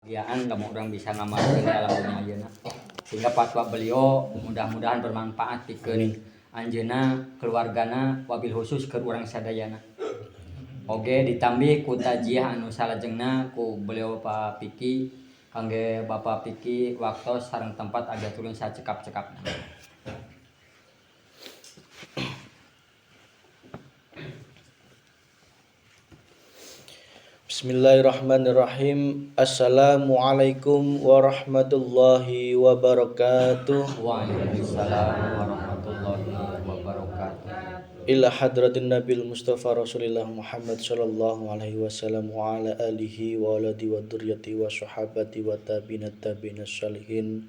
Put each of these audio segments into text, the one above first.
kebahagiaan kamu orang bisa ngamalkeun alam dunia ayeuna. Sehingga fatwa beliau mudah-mudahan bermanfaat pikeun anjeunna, keluargana, wabil khusus ke urang sadayana. Oge ditambih ku tajiah anu salajengna ku beliau Pak Piki kangge Bapak Piki waktos sareng tempat aga turun sacekap-cekapna. Bismillahirrahmanirrahim. Assalamualaikum warahmatullahi wabarakatuh. Waalaikumsalam warahmatullahi wabarakatuh. Ila hadratin Nabil Mustafa Rasulillah Muhammad sallallahu alaihi wasallam wa ala alihi wa aladi wa dzurriyyati wa sahabati wa tabi'inat tabi'inas salihin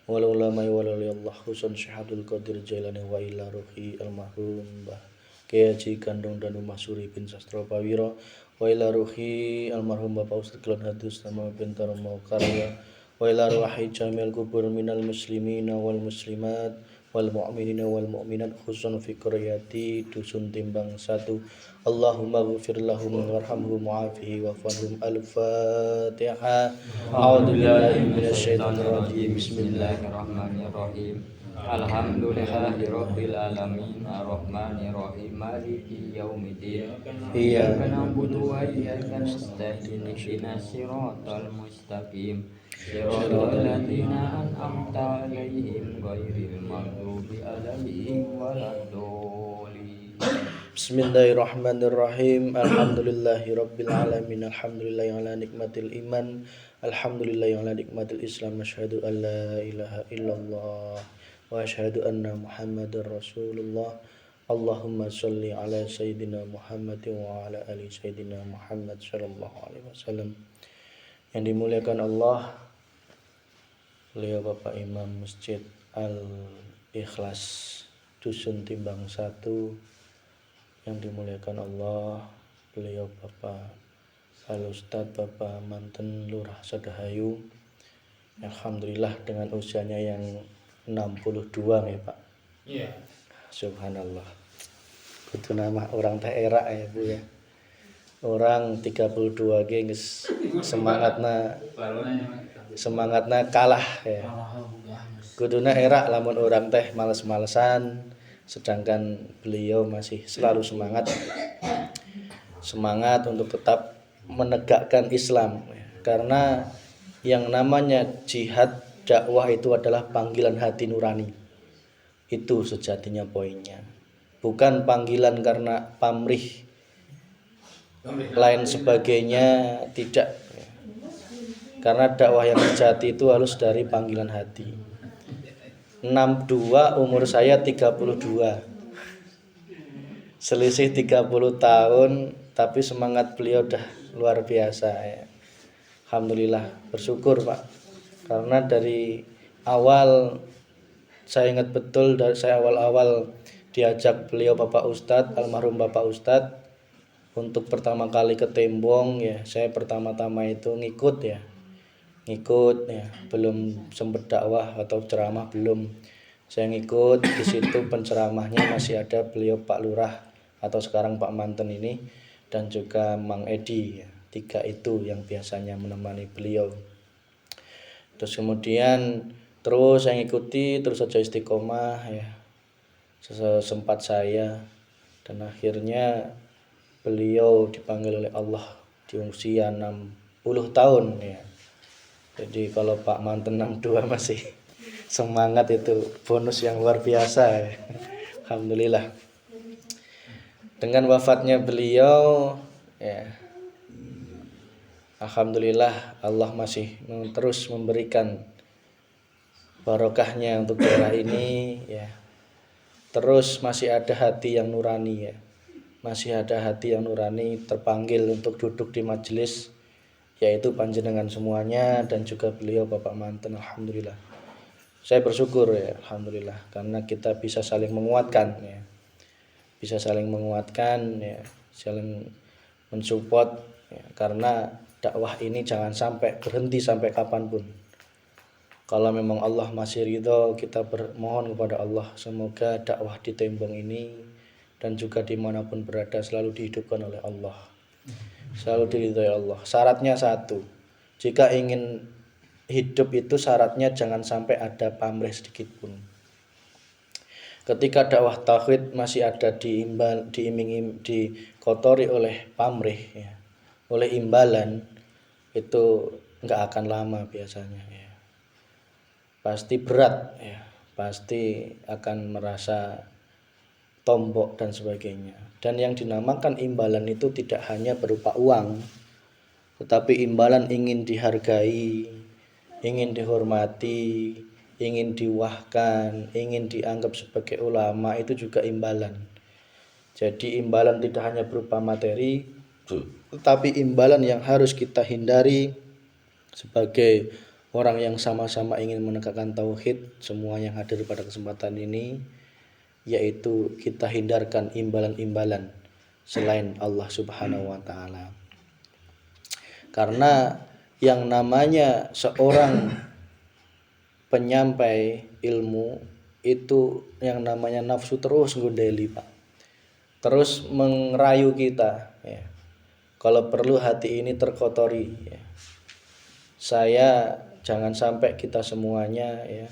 wal ulama wa Allah khusun Syahadul Qadir Jailani wa ila ruhi almarhum Mbah Kiai Haji Gandong Danu Mahsuri bin Sastro Pawiro wa ila ruhi almarhum Bapak Ustaz Kelon Hadus nama Bintaro Mau Karya wa ila ruhi jamil kubur minal muslimina wal muslimat wal mu'minina wal mu'minat khusun fi qaryati dusun timbang 1. Allahumma ghfir lahum warhamhum wa'afihi wa'fanhum. Al-Fatihah. A'udzu billahi minasyaitonir rajim. Bismillahirrahmanirrahim. Alhamdulillahirabbil alamin arrahmanir rahim maliki yaumiddin. Iyyaka na'budu wa iyyaka nasta'in ihdinas siratal mustaqim. Shiratal ladzina an'amta 'alaihim ghairil maghdubi 'alaihim waladdallin. Bismillahirrahmanirrahim. Alhamdulillahirabbil alamin. Alhamdulillahi ala nikmatil iman. Alhamdulillahi ala nikmatil islam. Asyhadu an la ilaha illallah wa asyhadu anna Muhammadar Rasulullah. Allahumma shalli ala sayyidina Muhammadin wa ala ali sayyidina Muhammad sallallahu alaihi wasallam. Yang dimuliakan Allah, beliau Bapak Imam Masjid Al-Ikhlas Dusun Timbang 1. Yang dimuliakan Allah, beliau Bapak Al-Ustadz Bapak Manten Lurah Sadahayu. Alhamdulillah dengan usianya yang 62 ya Pak. Iya. Subhanallah. Itu nama orang daerah ya Bu ya. Orang 32 gengs semangatna kalah ya. Kuduna era lamun orang teh males-malesan, sedangkan beliau masih selalu semangat untuk tetap menegakkan Islam ya. Karena yang namanya jihad dakwah itu adalah panggilan hati nurani. Itu sejatinya poinnya. Bukan panggilan karena pamrih lain sebagainya, tidak. Karena dakwah yang sejati itu harus dari panggilan hati. 62 umur saya 32. Selisih 30 tahun, tapi semangat beliau udah luar biasa ya. Alhamdulillah, bersyukur Pak. Karena dari awal saya ingat betul, dari saya awal-awal diajak beliau Bapak Ustadz, almarhum Bapak Ustadz untuk pertama kali ke Tembong ya, saya pertama-tama itu ngikut ya, belum sempet dakwah atau ceramah belum. Saya ngikut di situ, penceramahnya masih ada beliau Pak Lurah atau sekarang Pak Manten ini dan juga Mang Edi ya. 3 itu yang biasanya menemani beliau. Terus kemudian saya ngikuti terus saja istiqomah ya, sesempat saya, dan akhirnya beliau dipanggil oleh Allah di usia 60 tahun ya. Jadi kalau Pak Manten 62 masih semangat, itu bonus yang luar biasa ya. Alhamdulillah. Dengan wafatnya beliau ya, alhamdulillah Allah masih terus memberikan barokahnya untuk daerah ini ya. Terus masih ada hati yang nurani ya. Masih ada hati yang nurani terpanggil untuk duduk di majelis, yaitu panjenengan semuanya dan juga beliau Bapak Manten. Alhamdulillah. Saya bersyukur ya, alhamdulillah, karena kita bisa saling menguatkan ya. Bisa saling menguatkan ya, saling mensupport ya, karena dakwah ini jangan sampai berhenti sampai kapanpun. Kalau memang Allah masih ridho, kita bermohon kepada Allah semoga dakwah di Tembong ini dan juga dimanapun berada selalu dihidupkan oleh Allah, selalu diridhoi Allah. Syaratnya satu, Jika ingin hidup itu syaratnya jangan sampai ada pamrih sedikit pun. Ketika dakwah tauhid masih ada dikotori oleh pamrih ya, oleh imbalan, itu nggak akan lama biasanya ya. Pasti berat ya, pasti akan merasa tombok dan sebagainya. Dan yang dinamakan imbalan itu tidak hanya berupa uang, tetapi imbalan ingin dihargai, ingin dihormati, ingin diwahkan, ingin dianggap sebagai ulama, itu juga imbalan. Jadi imbalan tidak hanya berupa materi, tetapi imbalan yang harus kita hindari sebagai orang yang sama-sama ingin menegakkan tauhid, semua yang hadir pada kesempatan ini, yaitu kita hindarkan imbalan-imbalan selain Allah Subhanahu wa taala. Karena yang namanya seorang penyampai ilmu itu yang namanya nafsu terus ngundeli, Pak. Terus merayu kita ya. Kalau perlu hati ini terkotori ya. Saya jangan sampai kita semuanya ya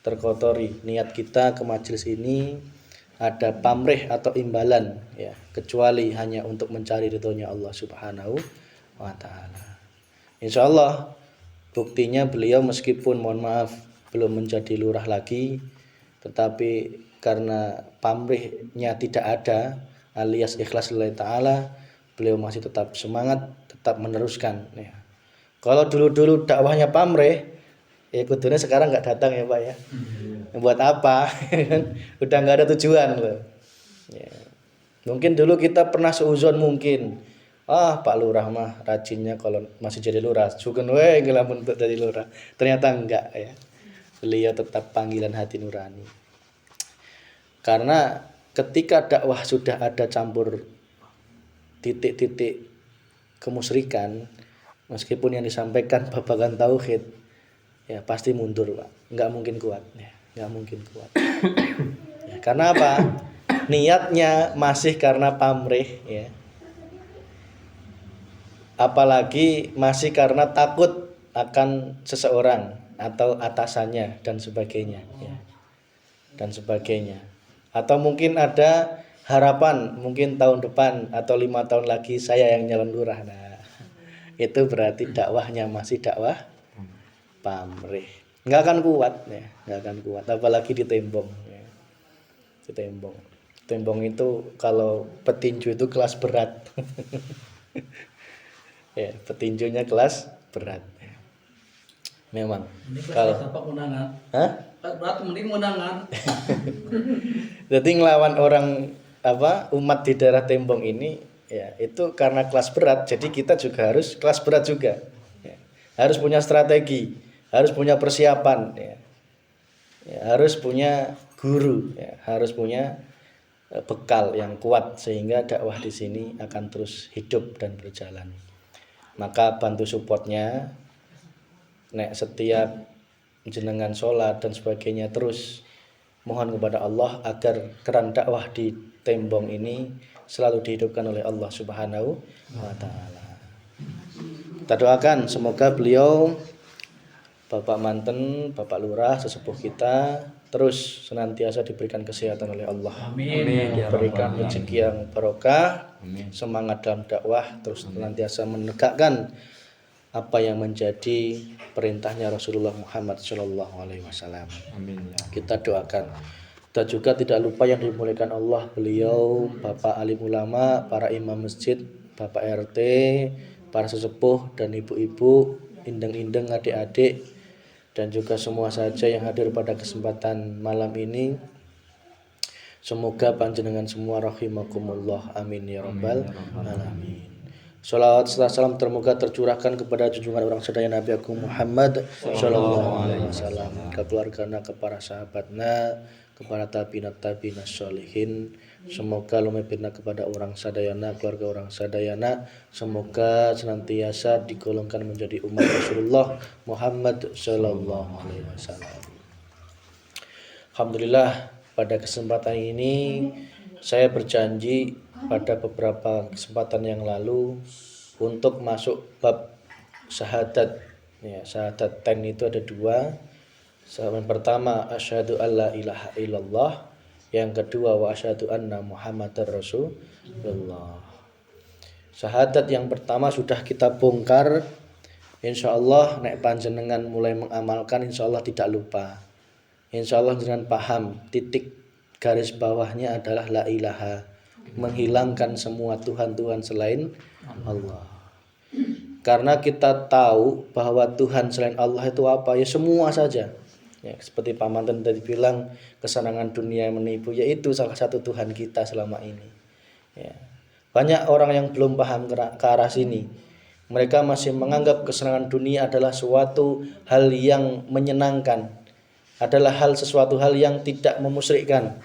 terkotori. Niat kita ke majelis ini ada pamrih atau imbalan ya, kecuali hanya untuk mencari ridhonya Allah Subhanahu wa taala. Insyaallah buktinya beliau meskipun mohon maaf belum menjadi lurah lagi, tetapi karena pamrihnya tidak ada alias ikhlas lillahi taala, beliau masih tetap semangat, tetap meneruskan ya. Kalau dulu-dulu dakwahnya pamrih, ya kudunya sekarang nggak datang ya Pak ya. Buat apa? Udah nggak ada tujuan loh. Ya. Mungkin dulu kita pernah seuzon mungkin, Pak Lurah mah rajinnya kalau masih jadi lurah, sugen we ngelamun untuk jadi lurah. Ternyata enggak ya. Beliau tetap panggilan hati nurani. Karena ketika dakwah sudah ada campur titik-titik kemusyrikan, meskipun yang disampaikan babagan tauhid, ya pasti mundur Pak, nggak mungkin kuat ya, nggak mungkin kuat. Ya, karena apa? Niatnya masih karena pamrih ya, apalagi masih karena takut akan seseorang atau atasannya dan sebagainya ya, dan sebagainya. Atau mungkin ada harapan mungkin tahun depan atau 5 tahun lagi saya yang nyalon lurah. Nah, itu berarti dakwahnya masih dakwah pamrih, nggak akan kuat ya, nggak akan kuat, apalagi ditembong ya. Tembong itu kalau petinju itu kelas berat. Ya, petinjunya kelas berat ya. Memang kalau berat mending menangan. jadi ngelawan orang umat di daerah Tembong ini ya, itu karena kelas berat, jadi kita juga harus kelas berat juga ya. Harus punya strategi, harus punya persiapan ya. Ya, harus punya guru ya, harus punya bekal yang kuat sehingga dakwah di sini akan terus hidup dan berjalan. Maka bantu supportnya, nek setiap jenengan sholat dan sebagainya, terus mohon kepada Allah agar keran dakwah di Tembong ini selalu dihidupkan oleh Allah Subhanahu wa taala. Kita doakan semoga beliau, Bapak Manten, Bapak Lurah, sesepuh kita, terus senantiasa diberikan kesehatan oleh Allah. Amin. Diberikan rezeki yang barokah, semangat dalam dakwah, terus senantiasa menegakkan apa yang menjadi perintahnya Rasulullah Muhammad SAW. Amin ya. Kita doakan. Kita juga tidak lupa yang dimuliakan Allah, beliau, Bapak alim ulama, para imam masjid, Bapak RT, para sesepuh dan ibu-ibu, indeng-indeng, adik-adik, dan juga semua saja yang hadir pada kesempatan malam ini. Semoga panjenengan semua rahimakumullah. Amin ya rabbal alamin. Sholawat serta salam termoga tercurahkan kepada junjungan orang sedaya Nabi Agung Muhammad sallallahu alaihi wasallam, ke keluarganya, kepada sahabatnya, kepada tabi'in sholihin. Semoga lumebina kepada orang sadayana, keluarga orang sadayana. Semoga senantiasa digolongkan menjadi umat Rasulullah Muhammad sallallahu alaihi wasallam. Alhamdulillah, pada kesempatan ini saya berjanji pada beberapa kesempatan yang lalu untuk masuk bab syahadat. Ya, syahadatain itu ada dua. Yang pertama asyhadu alla ilaha illallah, yang kedua wa asyhadu anna muhammadar rasulullah. Syahadat yang pertama sudah kita bongkar. Insyaallah nek panjenengan mulai mengamalkan insyaallah tidak lupa. Insyaallah jenengan paham titik garis bawahnya adalah la ilaha, menghilangkan semua Tuhan-Tuhan selain Allah. Karena kita tahu bahwa Tuhan selain Allah itu apa? Ya semua saja. Ya, seperti Pak Manten tadi bilang, kesenangan dunia yang menipu, yaitu salah satu Tuhan kita selama ini. Ya. Banyak orang yang belum paham ke arah sini. Mereka masih menganggap kesenangan dunia adalah suatu hal yang menyenangkan, adalah sesuatu hal yang tidak memusyrikkan.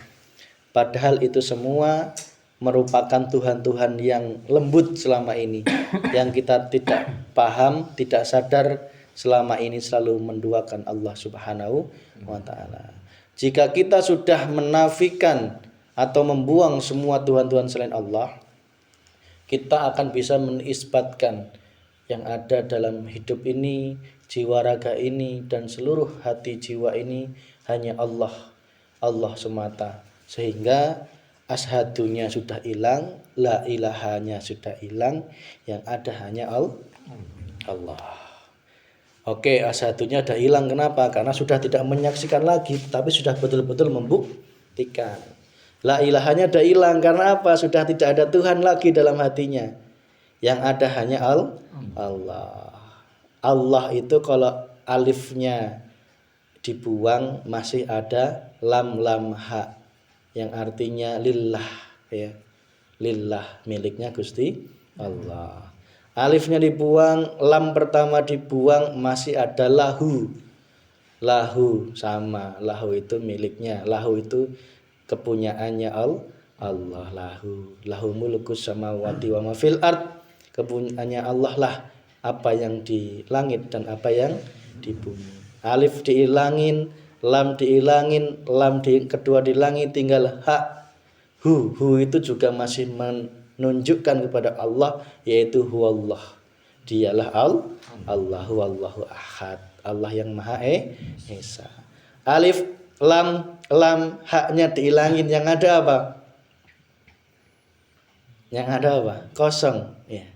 Padahal itu semua merupakan Tuhan-Tuhan yang lembut selama ini, yang kita tidak paham, tidak sadar selama ini selalu menduakan Allah Subhanahu wa ta'ala. Jika kita sudah menafikan atau membuang semua Tuhan-Tuhan selain Allah, kita akan bisa menisbatkan yang ada dalam hidup ini, jiwa raga ini, dan seluruh hati jiwa ini hanya Allah, Allah semata. Sehingga ashadunya sudah hilang, la ilahanya sudah hilang, yang ada hanya Allah. Oke, ashadunya sudah hilang. Kenapa? Karena sudah tidak menyaksikan lagi, tapi sudah betul-betul membuktikan. La ilahanya sudah hilang. Karena apa? Sudah tidak ada Tuhan lagi dalam hatinya. Yang ada hanya Allah. Allah itu kalau alifnya dibuang masih ada lam ha, yang artinya lillah, ya. Lillah, miliknya Gusti Allah. Alifnya dibuang, lam pertama dibuang, masih ada lahu. Lahu sama, lahu itu miliknya, lahu itu kepunyaannya Allah. Lahu mulkus samawati wa ma fil ard. Kepunyaannya Allah lah apa yang di langit dan apa yang di bumi. Alif diilangin, lam diilangin, lam kedua dilangi, tinggal ha. Hu itu juga masih menunjukkan kepada Allah, yaitu huwallah. Dialah Allahu Allahu ahad, Allah yang maha esa. Alif lam haknya diilangin, yang ada apa? Yang ada apa? Kosong, ya.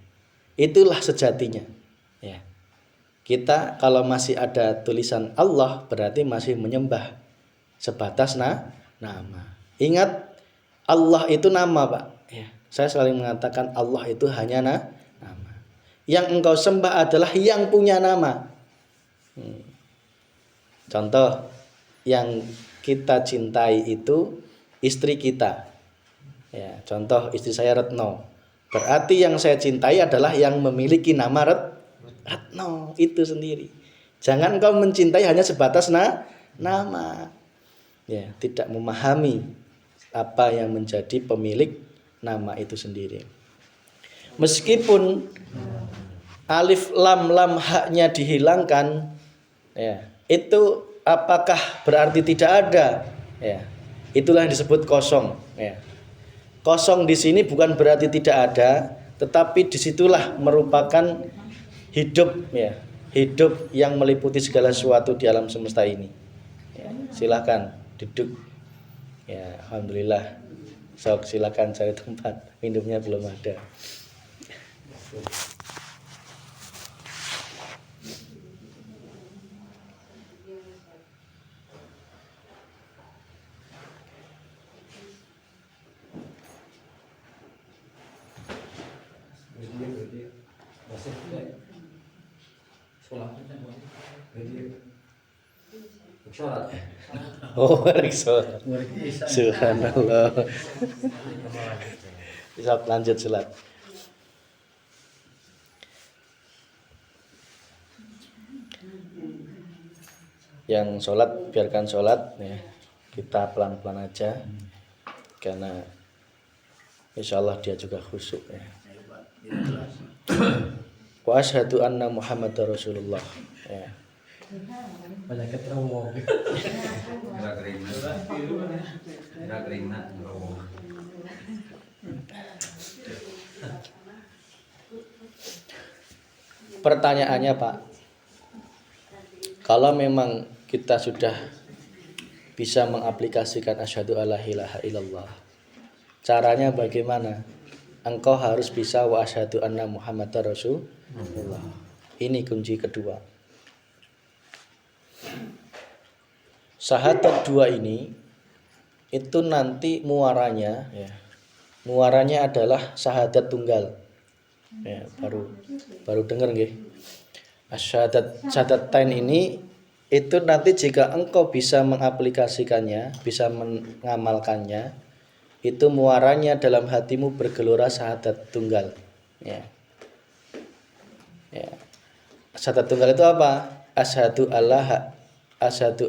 Itulah sejatinya, ya. Kita kalau masih ada tulisan Allah berarti masih menyembah sebatas nama. Ingat, Allah itu nama, Pak. Ya, saya selalu mengatakan Allah itu hanya nama. Yang engkau sembah adalah yang punya nama. Contoh, yang kita cintai itu istri kita. Ya, contoh istri saya Retno. Berarti yang saya cintai adalah yang memiliki nama Retno itu sendiri. Jangan kau mencintai hanya sebatas nama. Ya, tidak memahami apa yang menjadi pemilik nama itu sendiri. Meskipun alif lam haknya dihilangkan, ya, itu apakah berarti tidak ada? Ya, itulah yang disebut kosong. Ya. Kosong di sini bukan berarti tidak ada, tetapi disitulah merupakan hidup, ya, hidup yang meliputi segala sesuatu di alam semesta ini. Ya, silakan duduk. Ya, alhamdulillah. Sok silakan cari tempat, minumnya belum ada. Oh, sholat. Subhanallah. Bisa lanjut sholat. Yang sholat biarkan sholat, ya. Kita pelan-pelan aja, karena insyaallah dia juga khusyuk, ya. Wa asyhadu anna Muhammadar Rasulullah, ya. Banyak ketemu. pertanyaannya Pak, kalau memang kita sudah bisa mengaplikasikan asyhadu alla ilaha illallah, caranya bagaimana? Engkau harus bisa wa asyhadu anna muhammadar rasulullah. Ini kunci kedua. Syahadat dua ini itu nanti muaranya adalah syahadat tunggal. Ya, baru dengar nggih. Syahadatain ini itu nanti jika engkau bisa mengaplikasikannya, bisa mengamalkannya, itu muaranya dalam hatimu bergelora syahadat tunggal. Ya. Syahadat tunggal itu apa? Asyhadu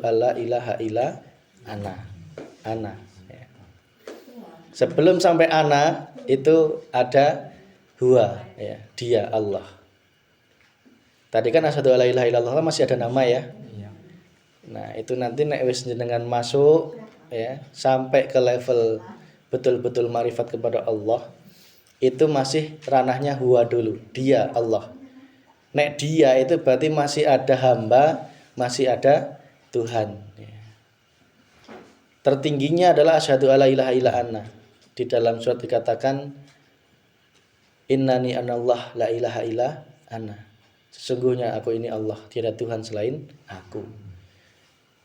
alla ilaha illa ana. Ya. Sebelum sampai ana itu ada huwa, ya, dia Allah. Tadi kan asyhadu alla ilaha illallah masih ada nama ya. Iya. Nah, itu nanti nek wis jenengan masuk ya sampai ke level betul-betul marifat kepada Allah, itu masih ranahnya huwa dulu, dia Allah. Nek dia itu berarti masih ada hamba, masih ada Tuhan. Ya. Tertingginya adalah asyhadu alla ilaha illa ana. Di dalam surat dikatakan innani anallah la ilaha illa ana. Sesungguhnya aku ini Allah, tiada Tuhan selain aku.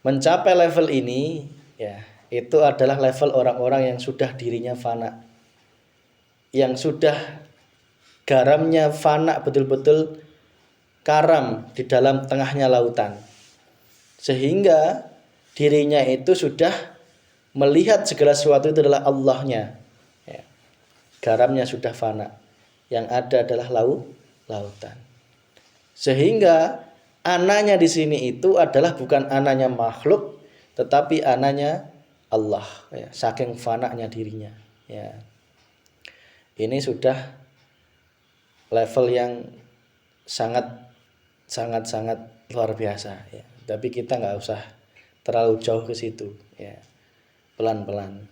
Mencapai level ini ya, itu adalah level orang-orang yang sudah dirinya fana. Yang sudah garamnya fana, betul-betul karam di dalam tengahnya lautan. Sehingga dirinya itu sudah melihat segala sesuatu itu adalah Allahnya. Ya. Garamnya sudah fana. Yang ada adalah lautan. Sehingga ananya di sini itu adalah bukan ananya makhluk, tetapi ananya Allah. Ya. Saking fananya dirinya. Ya. Ini sudah level yang sangat luar biasa. Ya. Tapi kita nggak usah terlalu jauh ke situ. Ya. Pelan-pelan.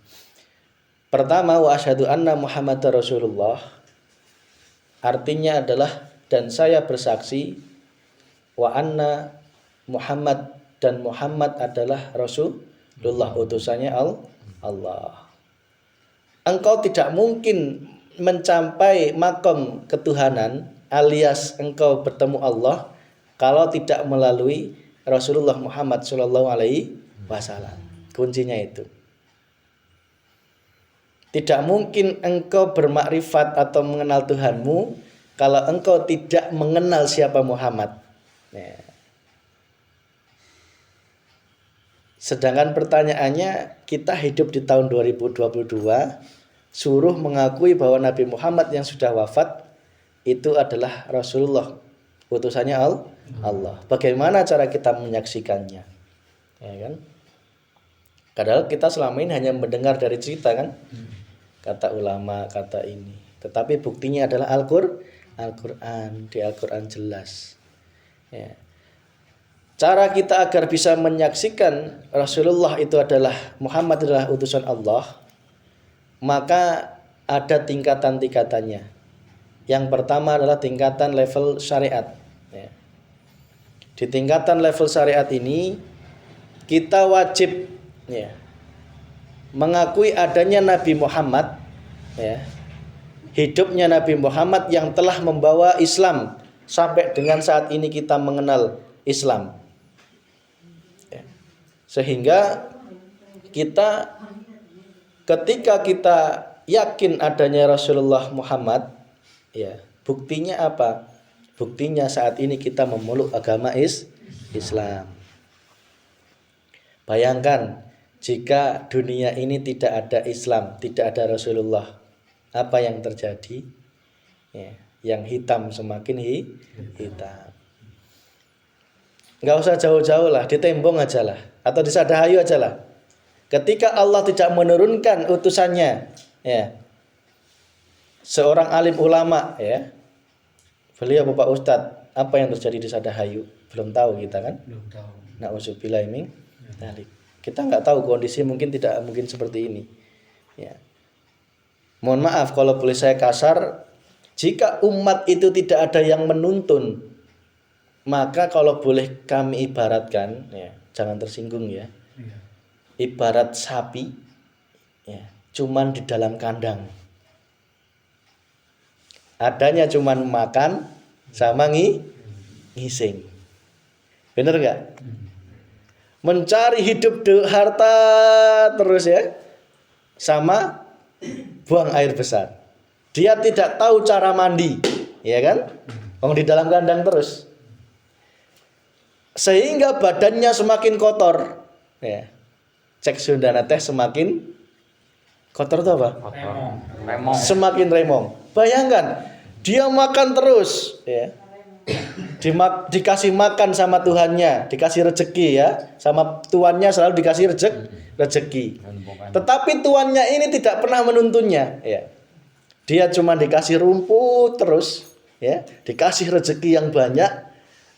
Pertama, wa asyhadu anna muhammadar rasulullah, artinya adalah dan saya bersaksi wa anna Muhammad, dan Muhammad adalah Rasulullah, utusannya Allah. Engkau tidak mungkin mencapai makom ketuhanan alias engkau bertemu Allah kalau tidak melalui Rasulullah Muhammad Shallallahu Alaihi Wasallam. Kuncinya itu. Tidak mungkin engkau bermakrifat atau mengenal Tuhanmu kalau engkau tidak mengenal siapa Muhammad. Ya. Sedangkan pertanyaannya, kita hidup di tahun 2022, suruh mengakui bahwa Nabi Muhammad yang sudah wafat itu adalah Rasulullah, utusannya Allah. Bagaimana cara kita menyaksikannya? Ya kan? Padahal kita selama ini hanya mendengar dari cerita kan, kata ulama, kata ini. Tetapi buktinya adalah Al-Quran, di Al-Quran jelas. Ya. Cara kita agar bisa menyaksikan Rasulullah itu adalah Muhammad adalah utusan Allah, maka ada tingkatan-tingkatannya. Yang pertama adalah tingkatan level syariat. Ya. Di tingkatan level syariat ini kita wajib ya, mengakui adanya Nabi Muhammad, ya, hidupnya Nabi Muhammad yang telah membawa Islam sampai dengan saat ini kita mengenal Islam. Ya. Sehingga kita ketika kita yakin adanya Rasulullah Muhammad, ya, buktinya apa? Buktinya saat ini kita memeluk agama Islam. Bayangkan jika dunia ini tidak ada Islam, tidak ada Rasulullah, apa yang terjadi? Ya, yang hitam semakin hitam. Nggak usah jauh-jauh lah, di Tembong aja lah, atau di Sadahayu aja lah. Ketika Allah tidak menurunkan utusannya, ya, seorang alim ulama, ya, beliau Bapak Ustadz, apa yang terjadi di Sadahayu? Belum tahu kita kan? Belum tahu. Na'udzubillah min dzalik. Kita nggak tahu kondisi mungkin tidak mungkin seperti ini. Ya. Mohon maaf kalau boleh saya kasar, jika umat itu tidak ada yang menuntun Maka kalau boleh kami ibaratkan, ya, jangan tersinggung ya. Ibarat sapi, ya, cuman di dalam kandang. Adanya cuman makan sama ngising. Bener nggak? Mencari hidup harta terus ya, sama buang air besar. Dia tidak tahu cara mandi, ya kan? Di dalam kandang terus. Sehingga badannya semakin kotor, ya. Cek Sundana teh semakin kotor tuh apa? Remong. Semakin remong. Bayangkan, dia makan terus, ya. Dikasih makan sama Tuhannya, dikasih rezeki ya, sama tuannya selalu dikasih rezeki. Tetapi tuannya ini tidak pernah menuntunnya, ya. Dia cuma dikasih rumput terus, ya, dikasih rezeki yang banyak.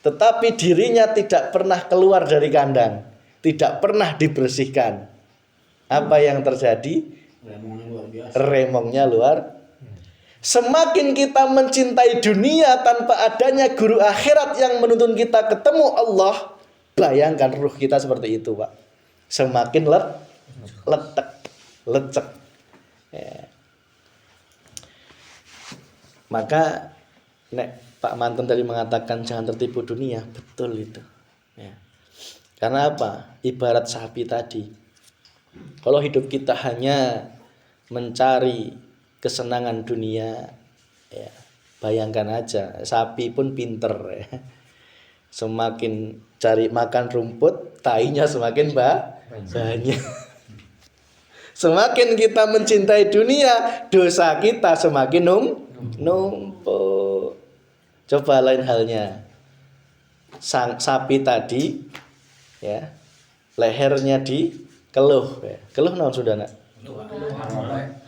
Tetapi dirinya tidak pernah keluar dari kandang, tidak pernah dibersihkan. Apa yang terjadi? Remongnya luar. Semakin kita mencintai dunia tanpa adanya guru akhirat yang menuntun kita ketemu Allah, bayangkan ruh kita seperti itu, Pak. Semakin lecek. Ya. Maka Pak Manten tadi mengatakan jangan tertipu dunia, betul itu. Ya. Karena apa? Ibarat sapi tadi. Kalau hidup kita hanya mencari kesenangan dunia, ya, bayangkan aja, sapi pun pinter, ya. Semakin cari makan rumput, tainya semakin banyak. Semakin kita mencintai dunia, dosa kita semakin numpuk. Coba lain halnya, sapi tadi, ya, lehernya dikeluh, ya. Keluh naon Sundana?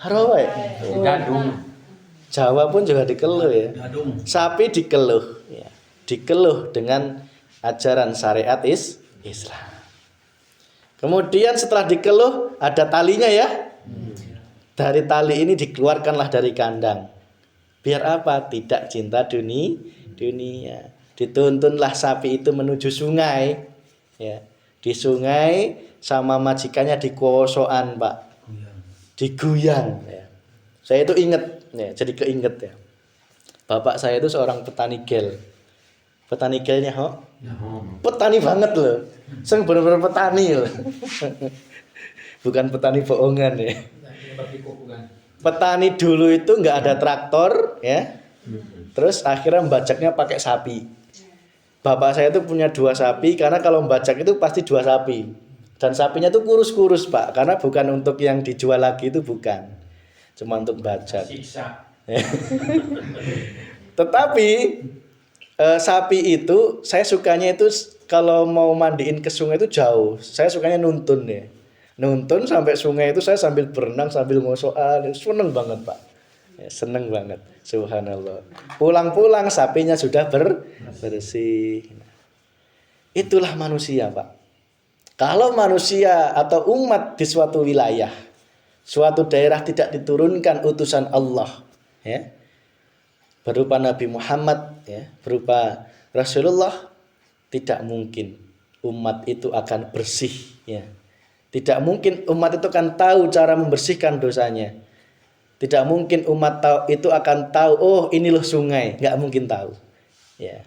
Harawai. Gadung. Jawa pun juga dikeluh ya. Sapi dikeluh, ya. Dikeluh dengan ajaran syariat Islam. Kemudian setelah dikeluh ada talinya ya. Dari tali ini dikeluarkanlah dari kandang. Biar apa? Tidak cinta dunia. Dituntunlah sapi itu menuju sungai, ya. Di sungai sama majikannya dikosokan, Pak. Diguyang, ya. Saya itu ingat, ya, jadi keinget ya. Bapak saya itu seorang petani gel. Petani gelnya petani banget loh. Sing bener-bener petani loh. Bukan petani bohongan ya. Petani dulu itu nggak ada traktor ya. Terus akhirnya membajaknya pakai sapi. Bapak saya itu punya 2 sapi karena kalau membajak itu pasti 2 sapi. Dan sapinya itu kurus-kurus, Pak, karena bukan untuk yang dijual lagi, itu bukan. Cuma untuk bajak. Tetapi sapi itu saya sukanya itu kalau mau mandiin ke sungai itu jauh. Saya sukanya nuntun ya. Nuntun sampai sungai itu saya sambil berenang sambil ngosokan. Seneng banget, Pak. Ya, seneng banget. Subhanallah. Pulang-pulang sapinya sudah bersih. Itulah manusia, Pak. Kalau manusia atau umat di suatu wilayah, suatu daerah tidak diturunkan utusan Allah, ya, berupa Nabi Muhammad, ya, berupa Rasulullah, tidak mungkin umat itu akan bersih, ya. Tidak mungkin umat itu akan tahu cara membersihkan dosanya. Tidak mungkin umat itu akan tahu, oh ini loh sungai, nggak mungkin tahu, ya.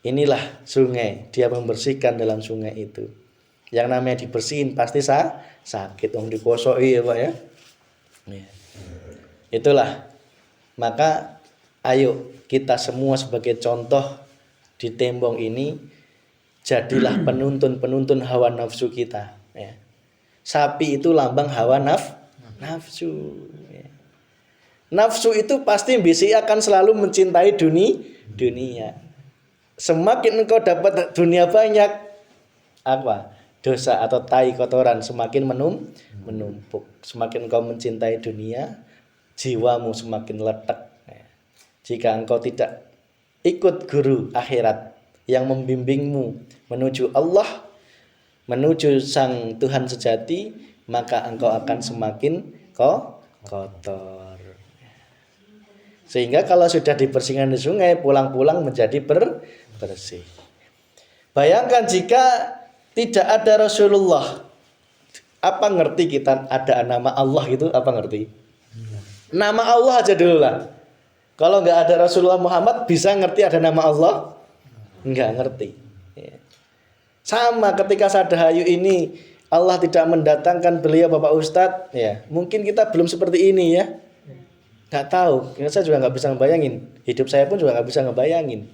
Inilah sungai, dia membersihkan dalam sungai itu. Yang namanya dibersihin pasti sakit, dikosoi ya, Pak ya. Itulah. Maka ayo kita semua sebagai contoh di tembong ini jadilah penuntun hawa nafsu kita, ya. Sapi itu lambang hawa nafsu, ya. Nafsu itu pasti akan selalu mencintai dunia. Semakin engkau dapat dunia banyak, apa? Dosa atau tai kotoran semakin menumpuk. Semakin engkau mencintai dunia, jiwamu semakin letak. Jika engkau tidak ikut guru akhirat yang membimbingmu menuju Allah, menuju Sang Tuhan sejati, maka engkau akan semakin kotor. Sehingga kalau sudah dibersihkan di sungai, pulang-pulang menjadi bersih. Bayangkan jika tidak ada Rasulullah, apa ngerti kita ada nama Allah gitu? Apa ngerti? Nama Allah aja dulu lah. Kalau nggak ada Rasulullah Muhammad, bisa ngerti ada nama Allah? Nggak ngerti. Ya. Sama ketika Sadahayu ini Allah tidak mendatangkan beliau Bapak Ustadz, ya mungkin kita belum seperti ini ya. Nggak tahu, saya juga nggak bisa ngebayangin. Hidup saya pun juga nggak bisa ngebayangin.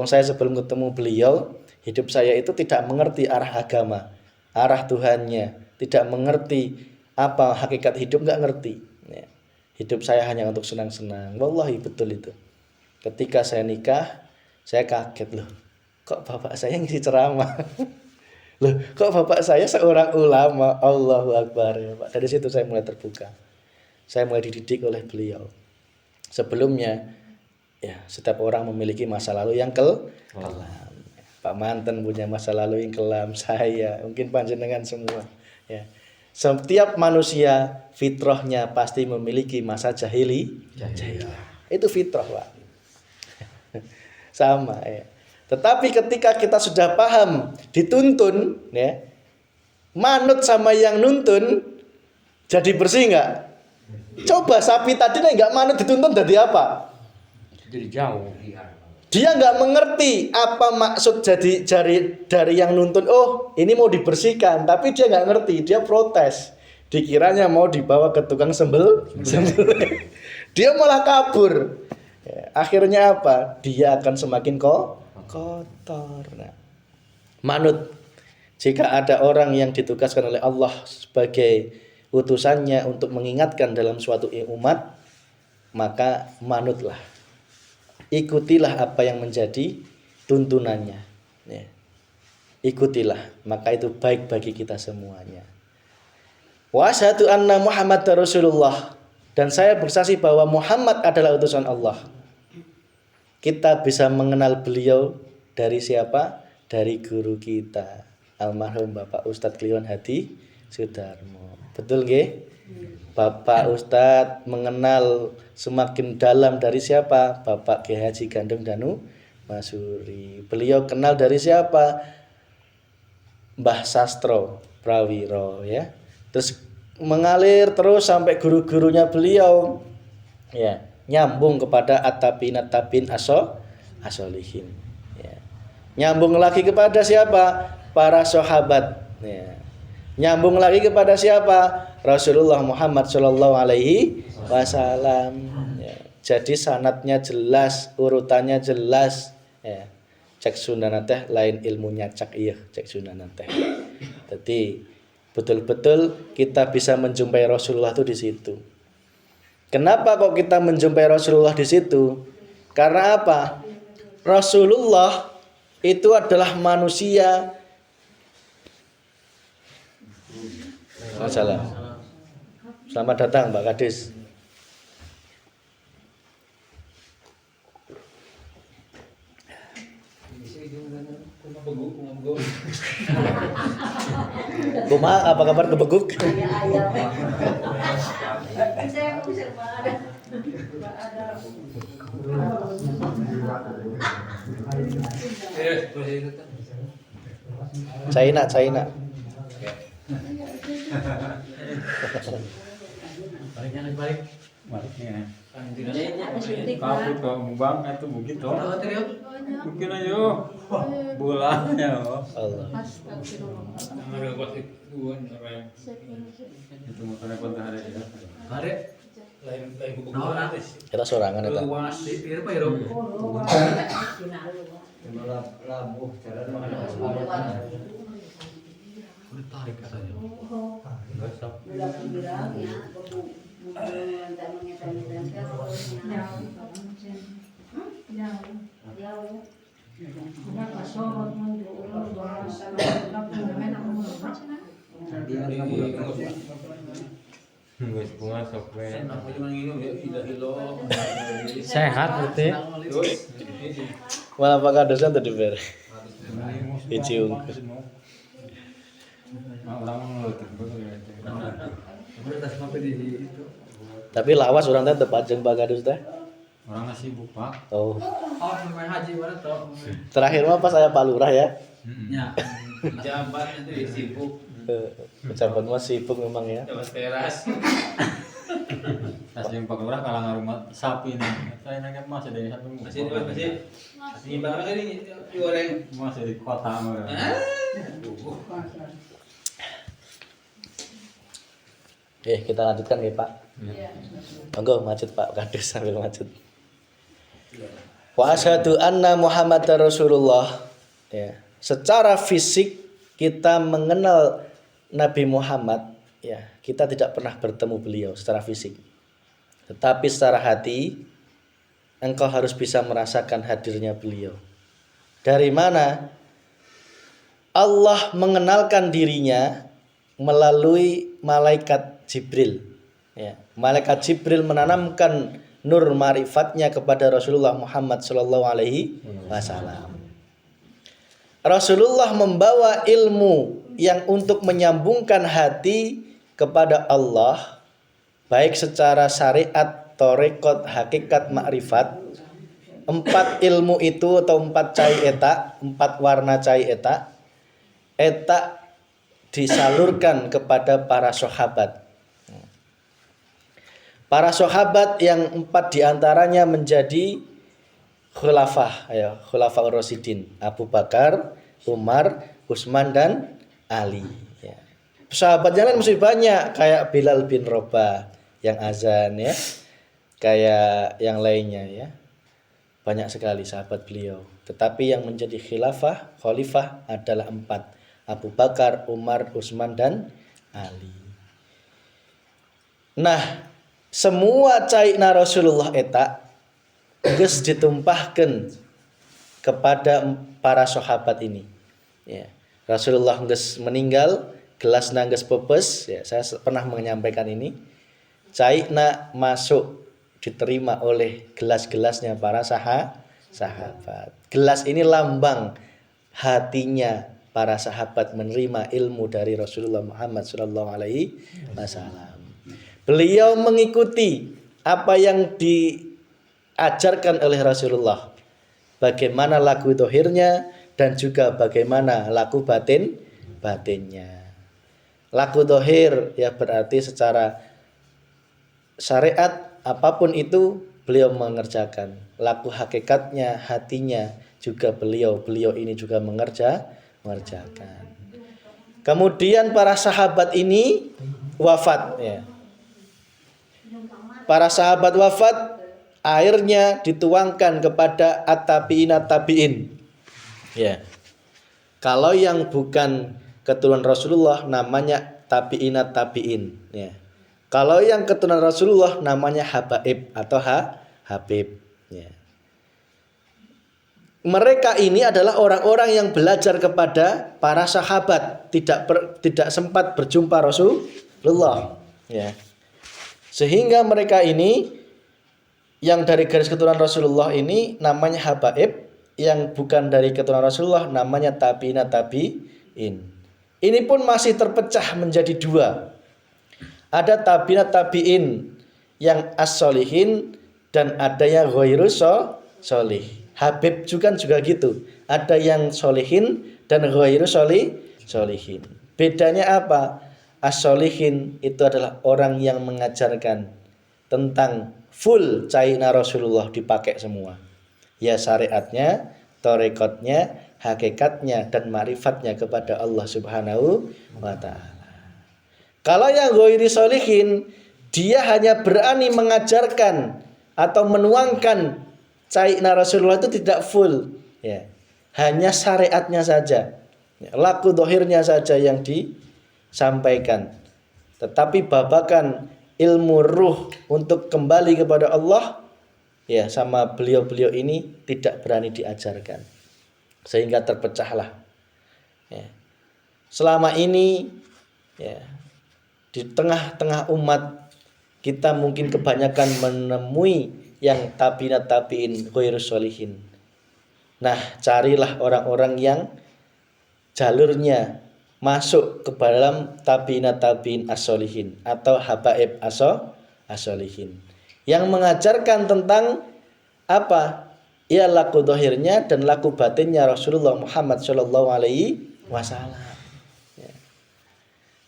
Saya sebelum ketemu beliau, hidup saya itu tidak mengerti arah agama, arah Tuhannya, tidak mengerti apa hakikat hidup, nggak ngerti. Ya. Hidup saya hanya untuk senang-senang. Wallahi betul itu. Ketika saya nikah, saya kaget loh. Kok bapak saya ngisi ceramah? Loh, kok bapak saya seorang ulama? Allahu Akbar ya Pak. Dari situ saya mulai terbuka. Saya mulai dididik oleh beliau. Sebelumnya, ya setiap orang memiliki masa lalu yang kelam. Pak Manten punya masa lalu yang kelam. Saya, mungkin panjenengan semua. Ya. Setiap manusia fitrahnya pasti memiliki masa jahiliyah. Itu fitrah Pak. Sama ya. Tetapi ketika kita sudah paham, dituntun, ya, manut sama yang nuntun, jadi bersih nggak? Coba sapi tadi nggak manut dituntun jadi apa? Jadi jauh. Dia nggak mengerti apa maksud jadi dari yang nuntun. Oh, ini mau dibersihkan, tapi dia nggak ngerti, dia protes. Dikiranya mau dibawa ke tukang sembelih. Dia malah kabur. Ya, akhirnya apa? Dia akan semakin kotor. Nah, manut. Jika ada orang yang ditugaskan oleh Allah sebagai utusannya untuk mengingatkan dalam suatu umat, maka manutlah. Ikutilah apa yang menjadi tuntunannya. Ya. Ikutilah, maka itu baik bagi kita semuanya. Wa asyhadu anna Muhammadar Rasulullah, dan saya bersaksi bahwa Muhammad adalah utusan Allah. Kita bisa mengenal beliau dari siapa? Dari guru kita, almarhum Bapak Ustadz Kliwon Hadi Sudarmo. Betul nggih? Bapak Ustadz mengenal semakin dalam dari siapa? Bapak Kiai Haji Gandeng Danu Masuri. Beliau kenal dari siapa? Mbah Sastro Prawiro ya. Terus mengalir terus sampai guru-gurunya beliau. Ya, nyambung kepada at-tabi'in as-solihin. Ya. Nyambung lagi kepada siapa? Para sahabat. Ya. Nyambung lagi kepada siapa? Rasulullah Muhammad Shallallahu Alaihi Wasallam. Ya. Jadi sanadnya jelas, urutannya jelas. Ya. Cek Sunan teh lain ilmunya cak iya cek Sunan teh. Jadi betul-betul kita bisa menjumpai Rasulullah itu di situ. Kenapa kok kita menjumpai Rasulullah di situ? Karena apa? Rasulullah itu adalah manusia. Salam. Selamat datang Mbak Kadis. Kumaha, apa kabar kebeguk? China. Baliknya. Kamu tuh bang itu begitu. Mungkin ayo bulannya loh. Allah. Itu motornya kontak hari ya. Hari lain buku Kita sorangan eta. Labuh cara tarik katanya. Sehat berarti. Malah pakai dosen tadi ber. Iciung. Tapi lawas orang teh tepajeng Pak Kadus teh. Orang sibuk pak. Oh, Oh, main haji mana toh? terakhir mah pas saya Pak Lurah ya. Ya, jabat itu sibuk. Pejabat mah sibuk memang ya. Jabat teras. Kasih Pak Lurah kalang rumah sapi nih. Saya nanya masih dari satu Masih nyimbang lagi nih goreng. masih di kota mah. Oke, kita lanjutkan ya Pak. Monggo macet Pak, kadus sambil macet. Wa asyhadu anna Muhammadar Rasulullah. Ya, secara fisik kita mengenal Nabi Muhammad, ya, kita tidak pernah bertemu beliau secara fisik. Tetapi secara hati engkau harus bisa merasakan hadirnya beliau. Dari mana? Allah mengenalkan dirinya melalui malaikat Jibril. Ya, malaikat Jibril menanamkan nur marifatnya kepada Rasulullah Muhammad sallallahu alaihi wasallam. Rasulullah membawa ilmu yang untuk menyambungkan hati kepada Allah, baik secara syariat, tarekat, hakikat, makrifat. 4 ilmu itu atau 4 cai eta, 4 warna cai eta disalurkan kepada para sahabat. Para sahabat yang 4 diantaranya menjadi khulafah, ya, khulafah Rasyidin, Abu Bakar, Umar, Utsman dan Ali. Ya. Sahabat yang lain masih banyak kayak Bilal bin Rabah yang azan ya, kayak yang lainnya ya. Banyak sekali sahabat beliau. Tetapi yang menjadi khalifah adalah 4. Abu Bakar, Umar, Utsman dan Ali. Nah, semua caina Rasulullah eta geus ditumpahkan kepada para sahabat ini. Ya. Rasulullah geus meninggal, gelas geus pepes, ya, saya pernah menyampaikan ini. Caina masuk diterima oleh gelas-gelasnya para sahabat. Gelas ini lambang hatinya para sahabat menerima ilmu dari Rasulullah Muhammad sallallahu alaihi wasallam. Beliau mengikuti apa yang diajarkan oleh Rasulullah. Bagaimana laku dohirnya dan juga bagaimana laku batinnya. Laku dohir ya berarti secara syariat apapun itu beliau mengerjakan. Laku hakikatnya, hatinya juga beliau ini juga mengerjakan. Kemudian para sahabat ini wafat ya. Para sahabat wafat, airnya dituangkan kepada at-tabi'in. Ya. Kalau yang bukan keturunan Rasulullah namanya tabi'in ya. Kalau yang keturunan Rasulullah namanya habaib atau habib ya. Mereka ini adalah orang-orang yang belajar kepada para sahabat, tidak sempat berjumpa Rasulullah ya. Sehingga mereka ini yang dari garis keturunan Rasulullah ini namanya habaib, yang bukan dari keturunan Rasulullah namanya tabi'in. Ini pun masih terpecah menjadi 2. Ada tabi'in yang as-solihin dan ada yang ghairus solih. Habib juga gitu. Ada yang solihin dan ghairus solihin. Bedanya apa? As-solihin itu adalah orang yang mengajarkan tentang full caina Rasulullah dipakai semua. Ya syariatnya, tarekatnya, hakikatnya dan ma'rifatnya kepada Allah Subhanahu wa ta'ala. Kalau yang ghairi solihin, dia hanya berani mengajarkan atau menuangkan caina Rasulullah itu tidak full ya. Hanya syariatnya saja, laku dohirnya saja yang disampaikan. Tetapi babakan ilmu ruh untuk kembali kepada Allah ya, sama beliau-beliau ini tidak berani diajarkan. Sehingga terpecahlah ya. Selama ini ya, di tengah-tengah umat kita mungkin kebanyakan menemui yang tabi'in ghairus solihin. Nah, carilah orang-orang yang jalurnya masuk ke dalam tabi'in as-solihin atau habaib as-solihin, yang mengajarkan tentang Apa? Ya laku dohirnya dan laku batinnya Rasulullah Muhammad Shallallahu Alaihi Wasallam. Ya.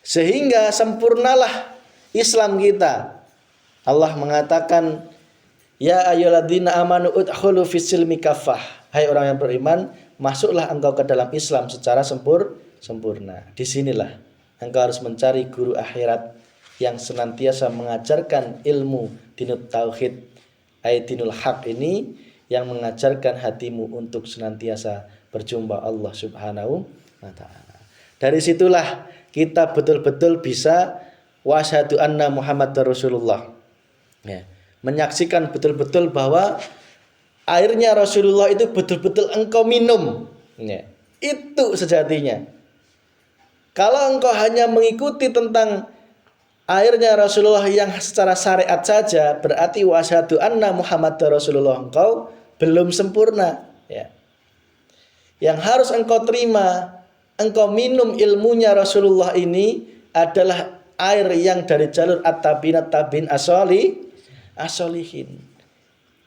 Sehingga sempurnalah Islam kita. Allah mengatakan, Ya ayyuhalladzina amanu udkhulu fis-silmi kaffah. Hai orang yang beriman, masuklah engkau ke dalam Islam secara sempurna. Disinilah engkau harus mencari guru akhirat yang senantiasa mengajarkan ilmu dinut tauhid, dinul haq ini, yang mengajarkan hatimu untuk senantiasa berjumpa Allah Subhanahu wa taala. Dari situlah kita betul-betul bisa wasyhadu anna Muhammadar Rasulullah. Ya, menyaksikan betul-betul bahwa airnya Rasulullah itu betul-betul engkau minum. Ya, itu sejatinya. Kalau engkau hanya mengikuti tentang airnya Rasulullah yang secara syariat saja, berarti wasyhadu anna Muhammadar Rasulullah engkau belum sempurna. Ya. Yang harus engkau terima, engkau minum ilmunya Rasulullah ini adalah air yang dari jalur at-tabi'in tabi'in as-sholihin,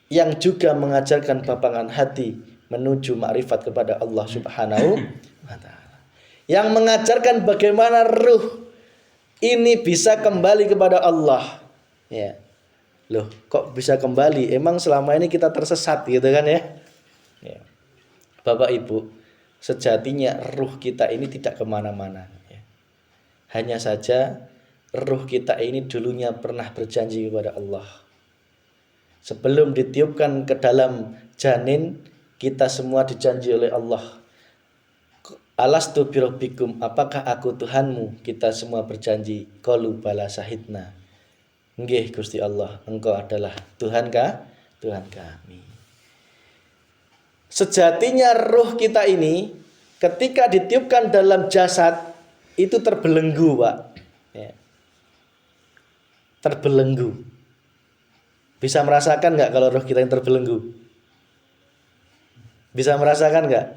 yang juga mengajarkan babangan hati menuju makrifat kepada Allah Subhanahu wa taala. Yang mengajarkan bagaimana ruh ini bisa kembali kepada Allah. Ya. Loh, kok bisa kembali? Emang selama ini kita tersesat gitu kan ya? Ya. Bapak Ibu, sejatinya ruh kita ini tidak kemana-mana. Ya. Hanya saja ruh kita ini dulunya pernah berjanji kepada Allah. Sebelum ditiupkan ke dalam janin, kita semua dijanji oleh Allah. Alastu birabbikum, apakah aku Tuhanmu? Kita semua berjanji. Qalu bala syahidna. Nggih Gusti Allah, engkau adalah Tuhan kami. Sejatinya ruh kita ini ketika ditiupkan dalam jasad itu terbelenggu, Pak. Ya. Terbelenggu. Bisa merasakan nggak kalau roh kita yang terbelenggu? Bisa merasakan nggak?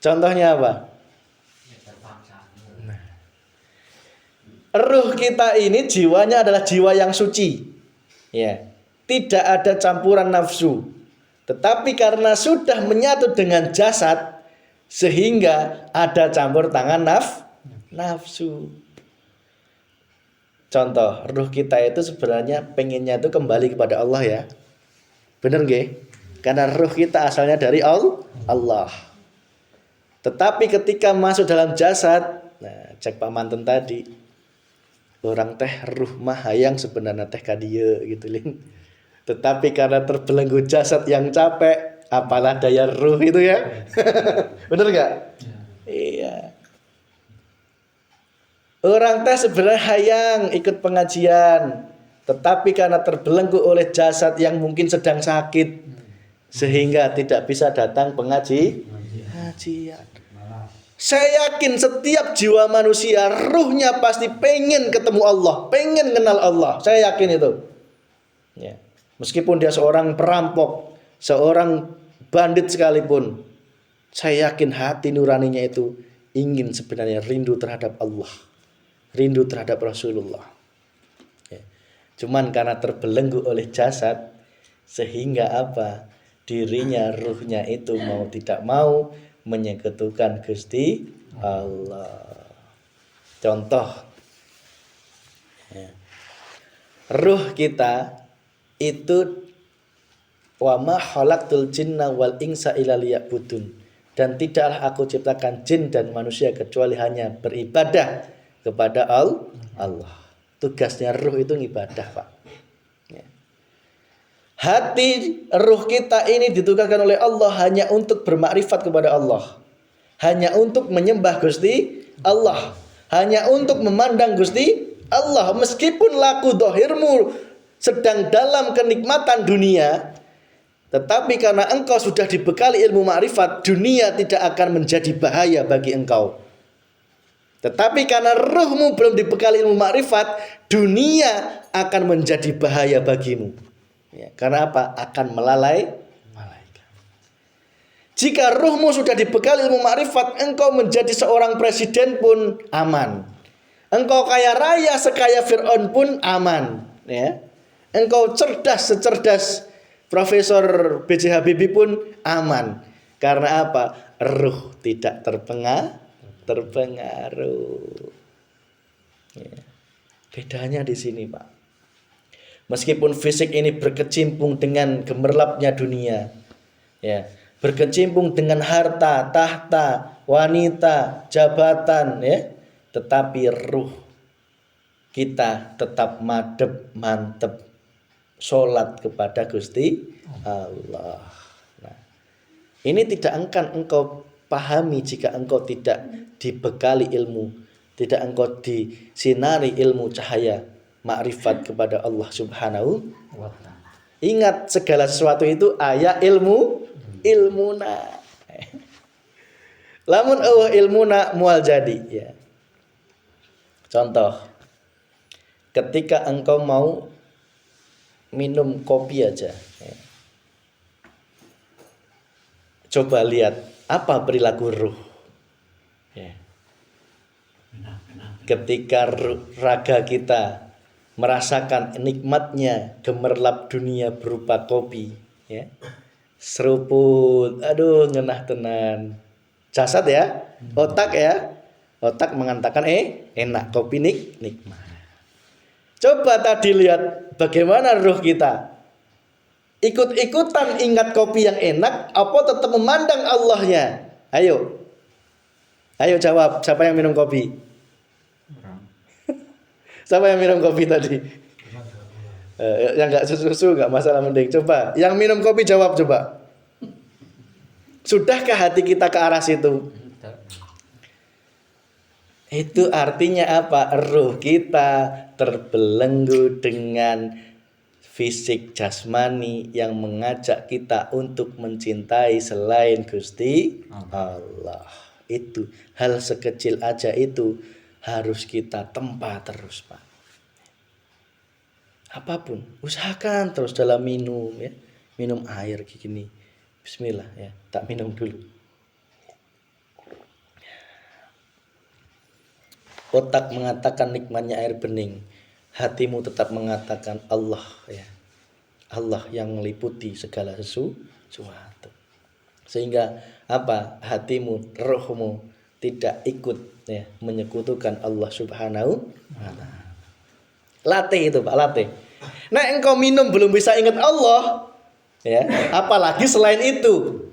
Contohnya apa? Nah. Ruh kita ini jiwanya adalah jiwa yang suci. Ya. Tidak ada campuran nafsu. Tetapi karena sudah menyatu dengan jasad, sehingga ada campur tangan nafsu. Contoh, ruh kita itu sebenarnya pengennya itu kembali kepada Allah ya. Bener nggih? Karena ruh kita asalnya dari Allah. Tetapi ketika masuk dalam jasad, nah cek Pak Manten tadi, orang teh ruh mah hayang sebenarnya teh kadieu gitu lin. Tetapi karena terbelenggu jasad yang capek, apalah daya ruh itu ya. Bener nggak? Iya. Orang teh sebenarnya hayang ikut pengajian, tetapi karena terbelenggu oleh jasad yang mungkin sedang sakit, sehingga tidak bisa datang pengajian. Saya yakin setiap jiwa manusia ruhnya pasti pengen ketemu Allah, pengen kenal Allah. Saya yakin itu. Ya. Meskipun dia seorang perampok, seorang bandit sekalipun, saya yakin hati nuraninya itu ingin sebenarnya rindu terhadap Allah, rindu terhadap Rasulullah. Ya. Cuman karena terbelenggu oleh jasad, sehingga apa? Dirinya, ruhnya itu mau tidak mau menyekutukan Gusti Allah. Contoh, ya. Ruh kita itu wa ma khalaqtul jinna wal insa illa liya'budun, dan tidaklah aku ciptakan jin dan manusia kecuali hanya beribadah kepada Allah. Tugasnya ruh itu ibadah, Pak. Hati ruh kita ini ditugaskan oleh Allah hanya untuk bermakrifat kepada Allah, hanya untuk menyembah Gusti Allah, hanya untuk memandang Gusti Allah. Meskipun laku dohirmu sedang dalam kenikmatan dunia, tetapi karena engkau sudah dibekali ilmu makrifat, dunia tidak akan menjadi bahaya bagi engkau. Tetapi karena ruhmu belum dibekali ilmu makrifat, dunia akan menjadi bahaya bagimu. Ya, karena apa? Akan malaikat. Jika ruhmu sudah dibekali ilmu makrifat, engkau menjadi seorang presiden pun aman. Engkau kaya raya sekaya Fir'aun pun aman. Ya. Engkau cerdas secerdas Profesor B.J. Habibie pun aman. Karena apa? Ruh tidak terpengaruh. Ya. Bedanya di sini, Pak. Meskipun fisik ini berkecimpung dengan gemerlapnya dunia, ya, berkecimpung dengan harta, tahta, wanita, jabatan, ya, tetapi ruh kita tetap mantep sholat kepada Gusti Allah. Nah, ini tidak akan engkau pahami jika engkau tidak dibekali ilmu, tidak engkau disinari ilmu cahaya makrifat kepada Allah Subhanahu wa ta'ala. Ingat segala sesuatu itu aya ilmuna. Lamun ilmuna mual jadi, ya. Contoh, ketika engkau mau minum kopi aja, ya. Coba lihat apa perilaku ruh, ya. Ketika raga kita merasakan nikmatnya gemerlap dunia berupa kopi, ya, seruput, aduh ngenah tenan. Jasad ya, otak mengatakan enak, kopi nikmat. Coba tadi lihat bagaimana ruh kita ikut-ikutan ingat kopi yang enak, apa tetap memandang Allahnya? Ayo jawab, siapa yang minum kopi? Siapa yang minum kopi tadi? Yang nggak susu nggak masalah, mending coba. Yang minum kopi jawab coba. Sudahkah hati kita ke arah situ? Itu artinya apa? Ruh kita terbelenggu dengan fisik jasmani yang mengajak kita untuk mencintai selain Gusti Allah. Itu hal sekecil aja itu harus kita tempa terus, Pak. Apapun, usahakan terus dalam minum, ya. Minum air kayak gini. Bismillah, ya. Tak minum dulu. Otak mengatakan nikmatnya air bening, hatimu tetap mengatakan Allah, ya. Allah yang meliputi segala sesuatu. Sehingga apa? Hatimu, rohmu tidak ikut, ya, menyekutukan Allah Subhanahu wa ta'ala. Latih itu, Pak, latih. Nah, engkau minum belum bisa ingat Allah, ya, apalagi selain itu.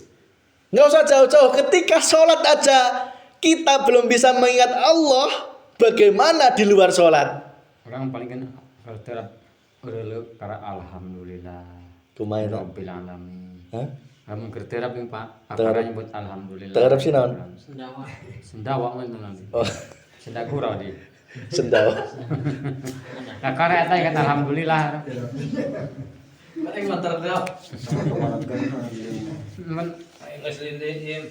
Nggak usah jauh-jauh, ketika sholat aja kita belum bisa mengingat Allah, bagaimana di luar sholat? Orang paling kan kalau karena alhamdulillah. Kumaha eta? Rabbil alamin. Hah? Kamu kerterap yang Pak, akaranya buat alhamdulillah. Terap sih naon? Sendawa mah nanti. Oh, Sendagurau di. sendawa. Nah, karena eta ingat alhamdulillah. Mana yang mantar dah? Men Enggak selindin.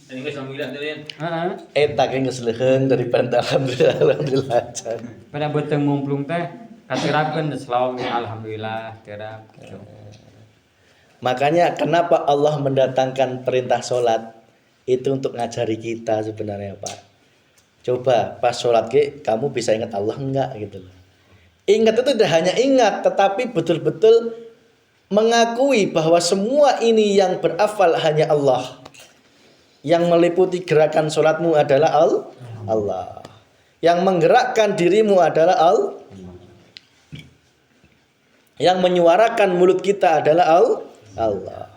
Enggak sambilan dilin. heeh. Eta ge geus leuheung daripada alhamdulillah can. Pada beteng mumplung teh katerapkeun selalu alhamdulillah terap gitu. Makanya kenapa Allah mendatangkan perintah sholat itu untuk ngajari kita sebenarnya, Pak. Coba pas sholat kamu bisa ingat Allah enggak gitu loh. Ingat itu tidak hanya ingat, tetapi betul-betul mengakui bahwa semua ini yang berafal hanya Allah. Yang meliputi gerakan sholatmu adalah Allah. Yang menggerakkan dirimu adalah Allah. Yang menyuarakan mulut kita adalah Allah.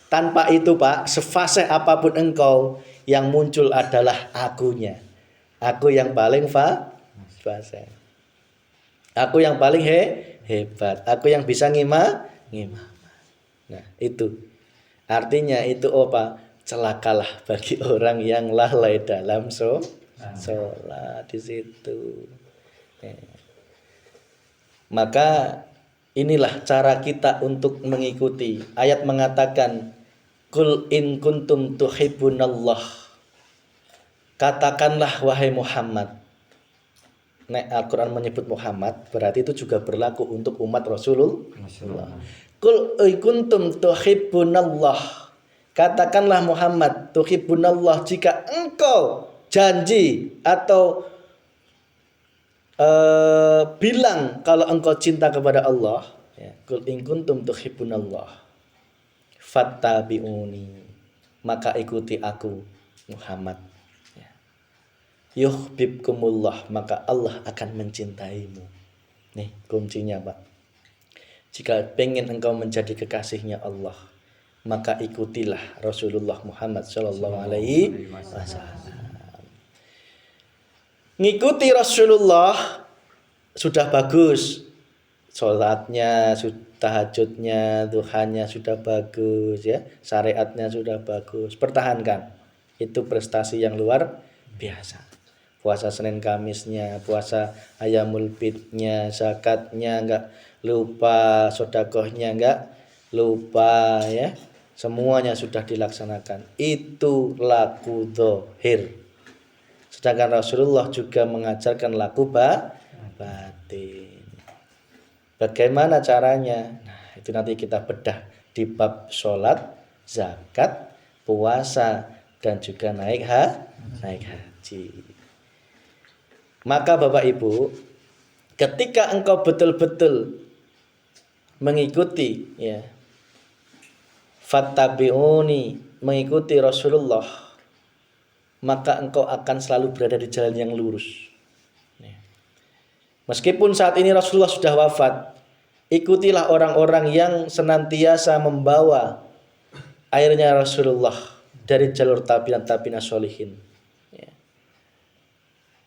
Tanpa itu, Pak, sefasih apapun engkau, yang muncul adalah akunya. Aku yang paling fasih. Aku yang paling hebat. Aku yang bisa ngimah. Nah, itu. Artinya itu apa? Celakalah bagi orang yang lalai dalam sholat di situ. Maka inilah cara kita untuk mengikuti. Ayat mengatakan, Qul in kuntum tuhibbunallah. Katakanlah wahai Muhammad. Nek Al-Quran menyebut Muhammad, berarti itu juga berlaku untuk umat Rasulullah. Qul in kuntum tuhibbunallah. Katakanlah Muhammad, tuhibbunallah, jika engkau janji atau bilang kalau engkau cinta kepada Allah, ya, qul in kuntum tuhibbunallah. fattabi'uni, maka ikuti aku Muhammad. Ya. Yuhibbukumullah, maka Allah akan mencintaimu. Nih kuncinya Pak. Jika pengen engkau menjadi kekasihnya Allah, maka ikutilah Rasulullah Muhammad Sallallahu Alaihi Wasallam. Ngikuti Rasulullah sudah bagus, sholatnya, tahajudnya, duhanya sudah bagus ya, syariatnya sudah bagus, pertahankan. Itu prestasi yang luar biasa. Puasa Senin Kamisnya, puasa Ayamul Bidnya, zakatnya enggak lupa, sedekahnya enggak lupa ya. Semuanya sudah dilaksanakan. Itu laku dzahir. Sedangkan Rasulullah juga mengajarkan laku batin. Bagaimana caranya? Nah, itu nanti kita bedah di bab sholat, zakat, puasa, dan juga naik haji. Maka Bapak Ibu, ketika engkau betul-betul mengikuti ya, fattabi'uni, mengikuti Rasulullah, maka engkau akan selalu berada di jalan yang lurus. Meskipun saat ini Rasulullah sudah wafat, ikutilah orang-orang yang senantiasa membawa airnya Rasulullah dari jalur tabi'in sholihin.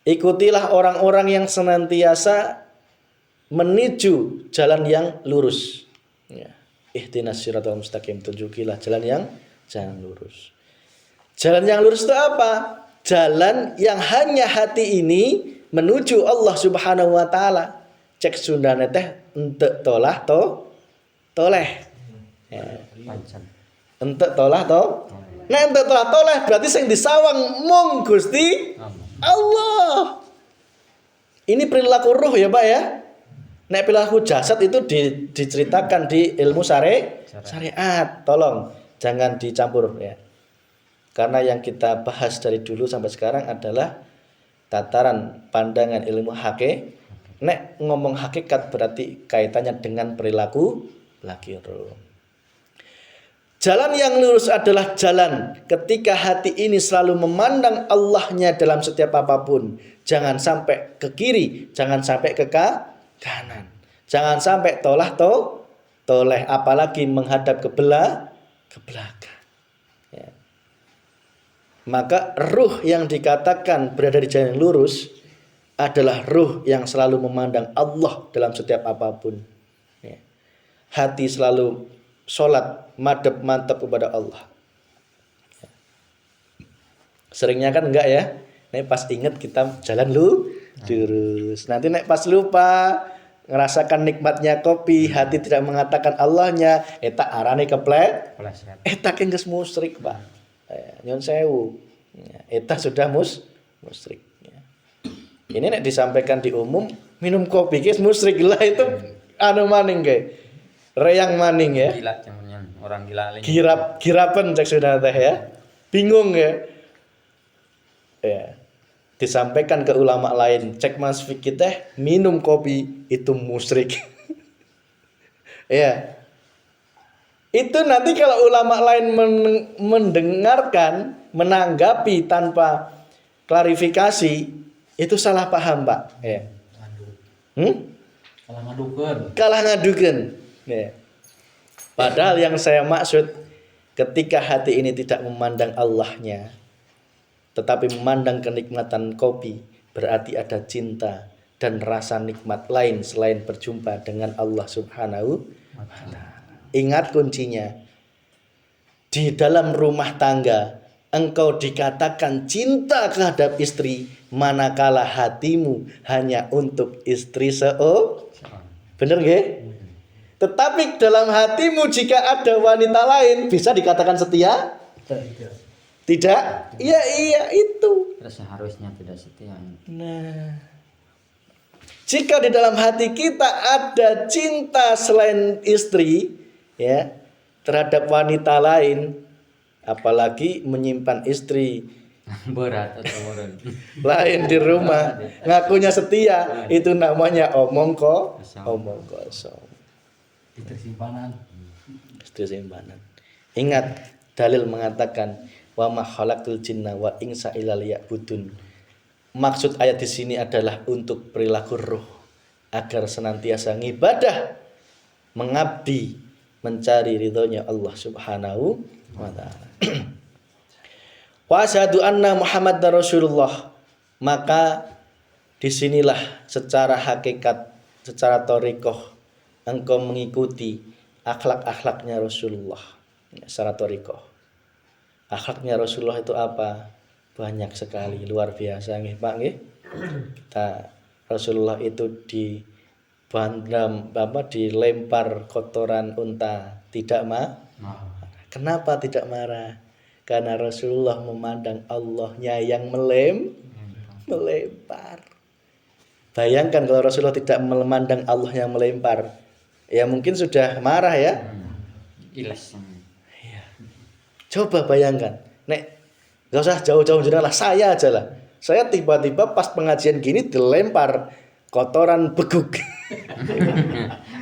Ikutilah orang-orang yang senantiasa menuju jalan yang lurus. Ihdinas siratal mustaqim, tunjukilah jalan yang lurus. Jalan yang lurus itu apa? Jalan yang hanya hati ini menuju Allah Subhanahu wa taala. Cek Sundane teh entek tolah toleh. Entek tolah Nek entek tolah toleh berarti sing disawang mung Gusti Allah. Ini perilaku ruh ya Pak ya. Nek perilaku jasad itu diceritakan di ilmu syariat. Tolong jangan dicampur ya. Karena yang kita bahas dari dulu sampai sekarang adalah tataran pandangan ilmu hakikat. Nek ngomong hakikat berarti kaitannya dengan perilaku ruh. Jalan yang lurus adalah jalan ketika hati ini selalu memandang Allahnya dalam setiap apapun. Jangan sampai ke kiri, jangan sampai ke kanan. Jangan sampai toleh, apalagi menghadap ke belakang. Ya. Maka ruh yang dikatakan berada di jalan yang lurus adalah ruh yang selalu memandang Allah dalam setiap apapun. Ya. Hati selalu sholat madhab mantap kepada Allah. Ya. Seringnya kan enggak ya. Nek pas ingat kita jalan lurus. Nanti nek pas lupa ngerasakan nikmatnya kopi, hati tidak mengatakan Allahnya, eta arane kepleset. Eta geus musyrik, Pak. Nyon sewu. Eta sudah musyrik. Ini nek disampaikan di umum, minum kopi geus musyrik lah itu anu maning ge. Reyang maning ya. Gila cuman orang gila lain. Girapen cek sudah teh ya. Bingung ya. Ya. Disampaikan ke ulama lain, cek Mas Fikih teh minum kopi itu musyrik. Ya. Itu nanti kalau ulama lain mendengarkan, menanggapi tanpa klarifikasi, itu salah paham, Pak. Ya. Kalah ngadukeun. Ya. Padahal yang saya maksud ketika hati ini tidak memandang Allahnya, tetapi memandang kenikmatan kopi, berarti ada cinta dan rasa nikmat lain selain berjumpa dengan Allah Subhanahu wa ta'ala. Ingat kuncinya. Di dalam rumah tangga engkau dikatakan cinta terhadap istri, manakala hatimu hanya untuk istri bener nggih? Tetapi dalam hatimu jika ada wanita lain, bisa dikatakan setia? Tidak? Iya itu. Terus seharusnya tidak setia. Nah, jika di dalam hati kita ada cinta selain istri, ya, terhadap wanita lain, apalagi menyimpan istri berat atau berat lain di rumah, ngakunya setia, itu namanya omong kosong. Istri simpanan. Istri simpanan. Ingat, dalil mengatakan wa ma khalaqtul jinna wal insa illa liya'budun. Maksud ayat di sini adalah untuk perilaku ruh agar senantiasa ngibadah, mengabdi, mencari ridhonya Allah Subhanahu wa taala. Wa asyhadu anna Muhammadar Rasulullah. Maka disinilah secara hakikat, secara thariqah engkau mengikuti akhlak-akhlaknya Rasulullah. Secara thariqah. Akhlaknya Rasulullah itu apa? Banyak sekali, luar biasa nggih Pak nggih. Rasulullah itu dilempar kotoran unta tidak Kenapa tidak marah? Karena Rasulullah memandang Allahnya yang melempar. Bayangkan kalau Rasulullah tidak memandang Allah yang melempar, ya mungkin sudah marah ya. Ilas. Ya. Coba bayangkan, gak usah jauh-jauh lah, saya aja lah. Saya tiba-tiba pas pengajian gini dilempar kotoran beguk.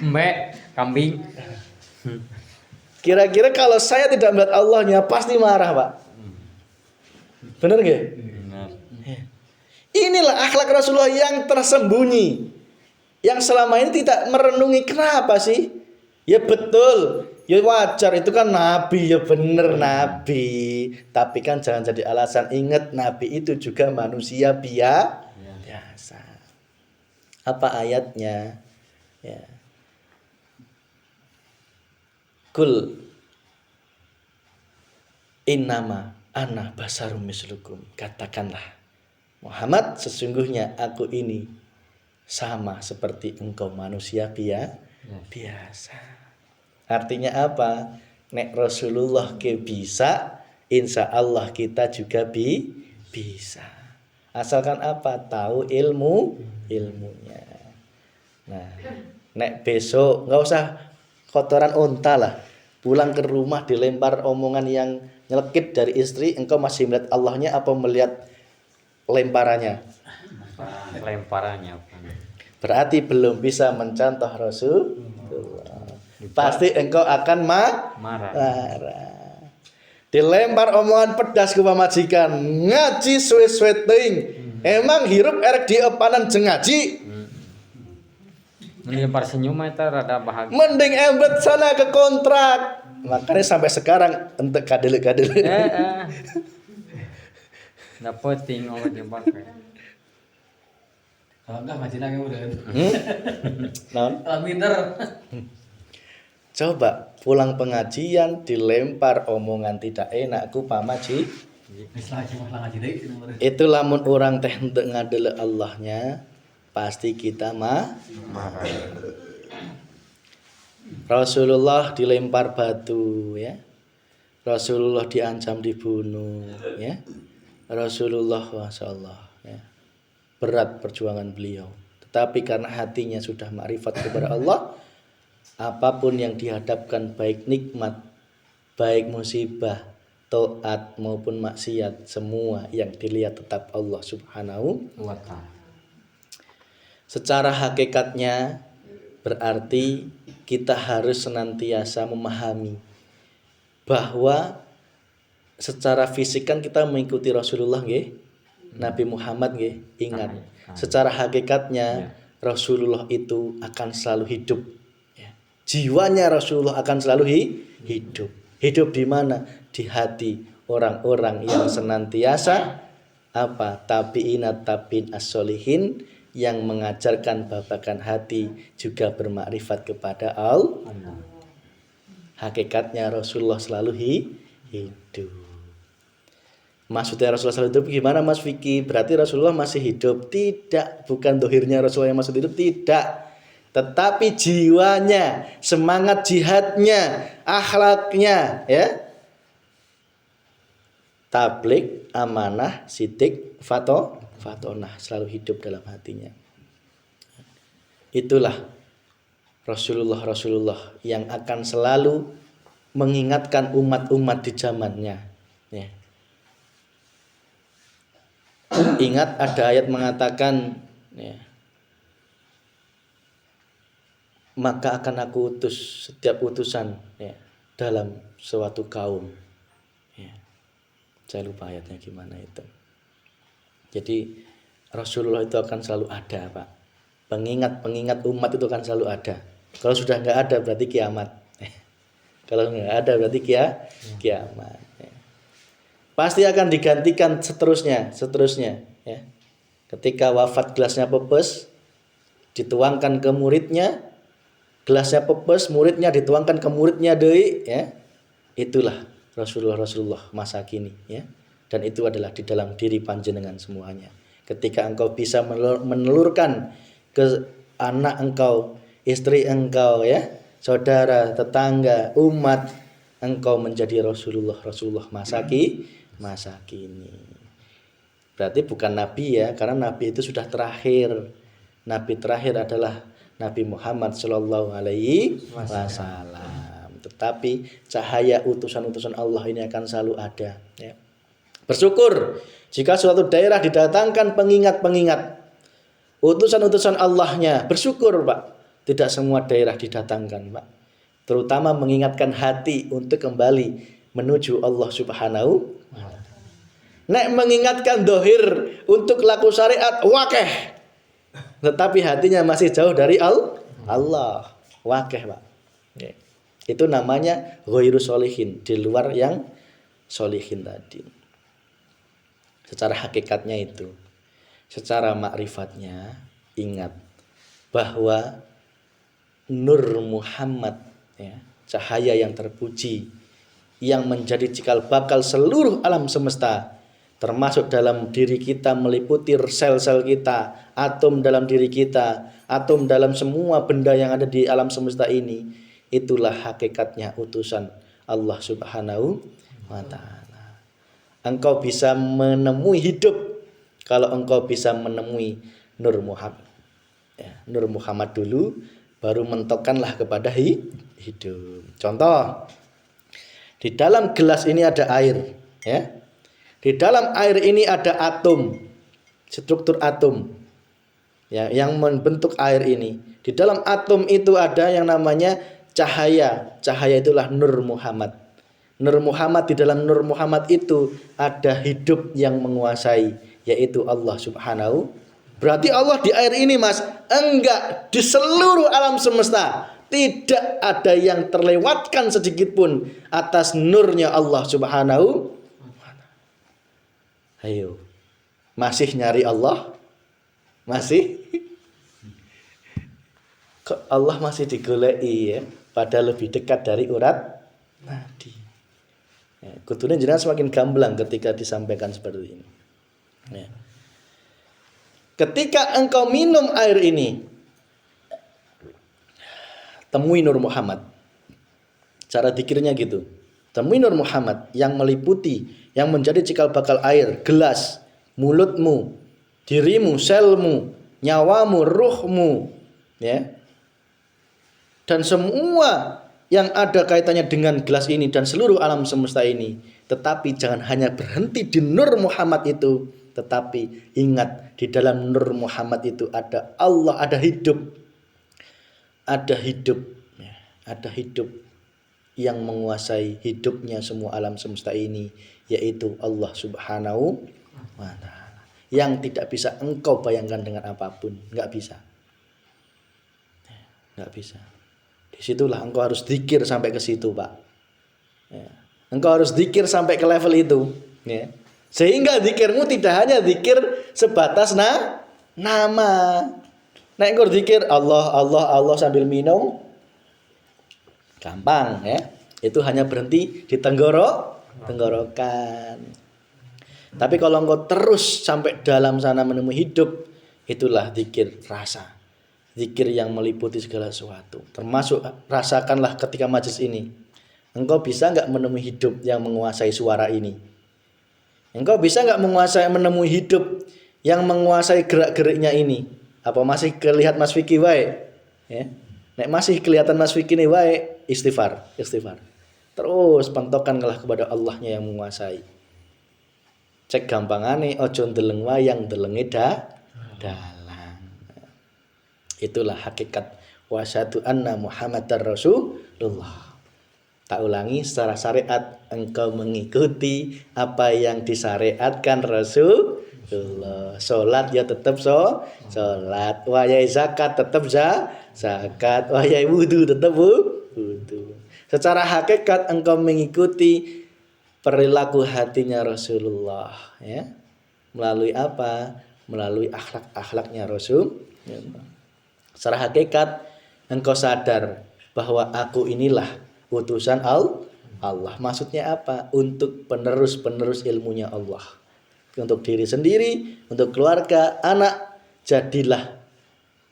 Mbak, kambing. Kira-kira kalau saya tidak melihat Allahnya pasti marah, Pak. Benar nggak? Benar. Inilah akhlak Rasulullah yang tersembunyi, yang selama ini tidak merenungi kenapa sih? Ya betul, ya wajar, itu kan Nabi, ya bener Nabi. Tapi kan jangan jadi alasan, ingat Nabi itu juga manusia biasa. Apa ayatnya? Ya. Kul innama ana basarum mislukum. Katakanlah, Muhammad, sesungguhnya aku ini sama seperti engkau, manusia biasa. Artinya apa? Nek Rasulullah ke bisa, insya Allah kita juga bisa. Asalkan apa? Tahu ilmunya. Nah, nek besok nggak usah kotoran unta lah, pulang ke rumah dilempar omongan yang nyelekit dari istri, engkau masih melihat Allahnya apa melihat lemparannya? Lemparannya. Berarti belum bisa mencontoh Rasulullah. Pasti engkau akan marah. Dilempar omongan pedas ke pamajikan, ngaji suwe-suwe ting. Emang hirup erek diepanan jeng ngaji. Melempar senyum itu rada bahagia. Mending embet sana ke kontrak. Makanya sampai sekarang untuk kadele-kadele. Nggak penting obat yang pakai. Kalau enggak ngaji lagi udah. Non? Kalau pinter. Coba pulang pengajian dilempar omongan tidak enak ku pamaji. Ngaji deh. Itu lamun orang teh untuk ngadele Allahnya, pasti kita marah. Rasulullah dilempar batu ya. Rasulullah diancam dibunuh ya. Rasulullah masyaallah ya. Berat perjuangan beliau. Tetapi karena hatinya sudah makrifat kepada Allah, apapun yang dihadapkan, baik nikmat, baik musibah, taat maupun maksiat, semua yang dilihat tetap Allah Subhanahu wa ta'ala. Secara hakikatnya berarti kita harus senantiasa memahami bahwa secara fisik kan kita mengikuti Rasulullah nggih, Nabi Muhammad nggih. Ingat, secara hakikatnya Rasulullah itu akan selalu hidup. Jiwanya Rasulullah akan selalu hidup. Hidup di mana? Di hati orang-orang yang senantiasa tabi'in as-solihin, yang mengajarkan babakan hati, juga bermakrifat kepada Allah. Hakikatnya Rasulullah selalu hidup. Maksudnya Rasulullah selalu hidup gimana Mas Vicky? Berarti Rasulullah masih hidup? Tidak, bukan dohirnya Rasulullah yang masih hidup, tidak. Tetapi jiwanya, semangat jihadnya, akhlaknya ya. Tablik, amanah, sidik, fatonah selalu hidup dalam hatinya. Itulah Rasulullah yang akan selalu mengingatkan umat-umat di zamannya ya. Ingat ada ayat mengatakan ya, maka akan aku utus setiap utusan ya, dalam suatu kaum. Ya. Saya lupa ayatnya gimana itu. Jadi Rasulullah itu akan selalu ada, Pak. Pengingat umat itu akan selalu ada. Kalau sudah nggak ada berarti kiamat. Kalau nggak ada berarti kiamat. Ya. Pasti akan digantikan seterusnya. Ya. Ketika wafat gelasnya pepes, dituangkan ke muridnya, gelasnya pepes, muridnya dituangkan ke muridnya deui, ya. Itulah Rasulullah masa kini, ya. Dan itu adalah di dalam diri panjenengan semuanya. Ketika engkau bisa menelurkan ke anak engkau, istri engkau, ya, saudara, tetangga, umat, engkau menjadi Rasulullah masa kini. Berarti bukan nabi ya, karena nabi itu sudah terakhir. Nabi terakhir adalah Nabi Muhammad Shallallahu Alaihi Wasallam. Tetapi cahaya utusan-utusan Allah ini akan selalu ada. Ya. Bersyukur jika suatu daerah didatangkan pengingat-pengingat utusan-utusan Allahnya. Bersyukur, Pak. Tidak semua daerah didatangkan, Pak. Terutama mengingatkan hati untuk kembali menuju Allah Subhanahu wa Ta'ala. Nek mengingatkan dohir untuk laku syariat wakeh, tetapi hatinya masih jauh dari Allah, wakeh, Pak. Itu namanya ghairu sholihin, di luar yang sholihin tadi. Secara hakikatnya itu, secara makrifatnya, ingat bahwa Nur Muhammad, ya, cahaya yang terpuji, yang menjadi cikal bakal seluruh alam semesta, termasuk dalam diri kita, meliputi sel-sel kita, atom dalam diri kita, atom dalam semua benda yang ada di alam semesta ini. Itulah hakikatnya utusan Allah Subhanahu wa Ta'ala. Engkau bisa menemui hidup kalau engkau bisa menemui Nur Muhammad. Ya, Nur Muhammad dulu, baru mentokkanlah kepada hidup. Contoh, di dalam gelas ini ada air, ya. Di dalam air ini ada atom, struktur atom, ya, yang membentuk air ini. Di dalam atom itu ada yang namanya cahaya. Cahaya itulah Nur Muhammad. Nur Muhammad, di dalam Nur Muhammad itu ada hidup yang menguasai, yaitu Allah Subhanahu. Berarti Allah di air ini, Mas, enggak, di seluruh alam semesta tidak ada yang terlewatkan sedikit pun atas nurnya Allah Subhanahu. Ayo, masih nyari Allah? Masih? Kok Allah masih digoleki, ya? Padahal lebih dekat dari urat nadi. Ya, kudune jenengan semakin gamblang ketika disampaikan seperti ini. Ya. Ketika engkau minum air ini, temui Nur Muhammad. Cara dikirnya gitu. Temui Nur Muhammad yang meliputi, yang menjadi cikal bakal air, gelas, mulutmu, dirimu, selmu, nyawamu, ruhmu, ya. Dan semua yang ada kaitannya dengan gelas ini dan seluruh alam semesta ini. Tetapi jangan hanya berhenti di Nur Muhammad itu, tetapi ingat, di dalam Nur Muhammad itu ada Allah, ada hidup. Ada hidup, ya. Ada hidup yang menguasai hidupnya semua alam semesta ini, yaitu Allah Subhanahu wa Ta'ala, yang tidak bisa engkau bayangkan dengan apapun. Nggak bisa. Nggak bisa. Disitulah engkau harus zikir sampai ke situ, Pak. Ya. Engkau harus zikir sampai ke level itu, ya. Sehingga zikirmu tidak hanya zikir sebatas nama. Nek engkau zikir Allah sambil minum, gampang, ya. Itu hanya berhenti di tenggorokan. Tapi kalau engkau terus sampai dalam sana menemui hidup, itulah zikir rasa. Zikir yang meliputi segala sesuatu. Termasuk rasakanlah ketika majelis ini. Engkau bisa enggak menemui hidup yang menguasai suara ini? Engkau bisa enggak menemui hidup yang menguasai gerak-geriknya ini? Apa masih kelihatan Mas Vicky wae? Ya. Nek masih kelihatan Mas Vicky ini wae, istighfar. Terus pentokkanlah kepada Allahnya yang menguasai. Cek gampangane ojo ndeleng wayang delenge dalang. Itulah hakikat wasyhadu anna Muhammadar Rasulullah. Tak ulangi, secara syariat engkau mengikuti apa yang disyariatkan Rasulullah. Salat ya tetap salat. Wayai zakat tetap zakat. Wayai wudu tetap wudu. Secara hakikat engkau mengikuti perilaku hatinya Rasulullah, ya. Melalui apa? Melalui akhlak-akhlaknya Rasulullah. Secara hakikat engkau sadar bahwa aku inilah utusan Allah. Maksudnya apa? Untuk penerus-penerus ilmunya Allah. Untuk diri sendiri, untuk keluarga, anak, jadilah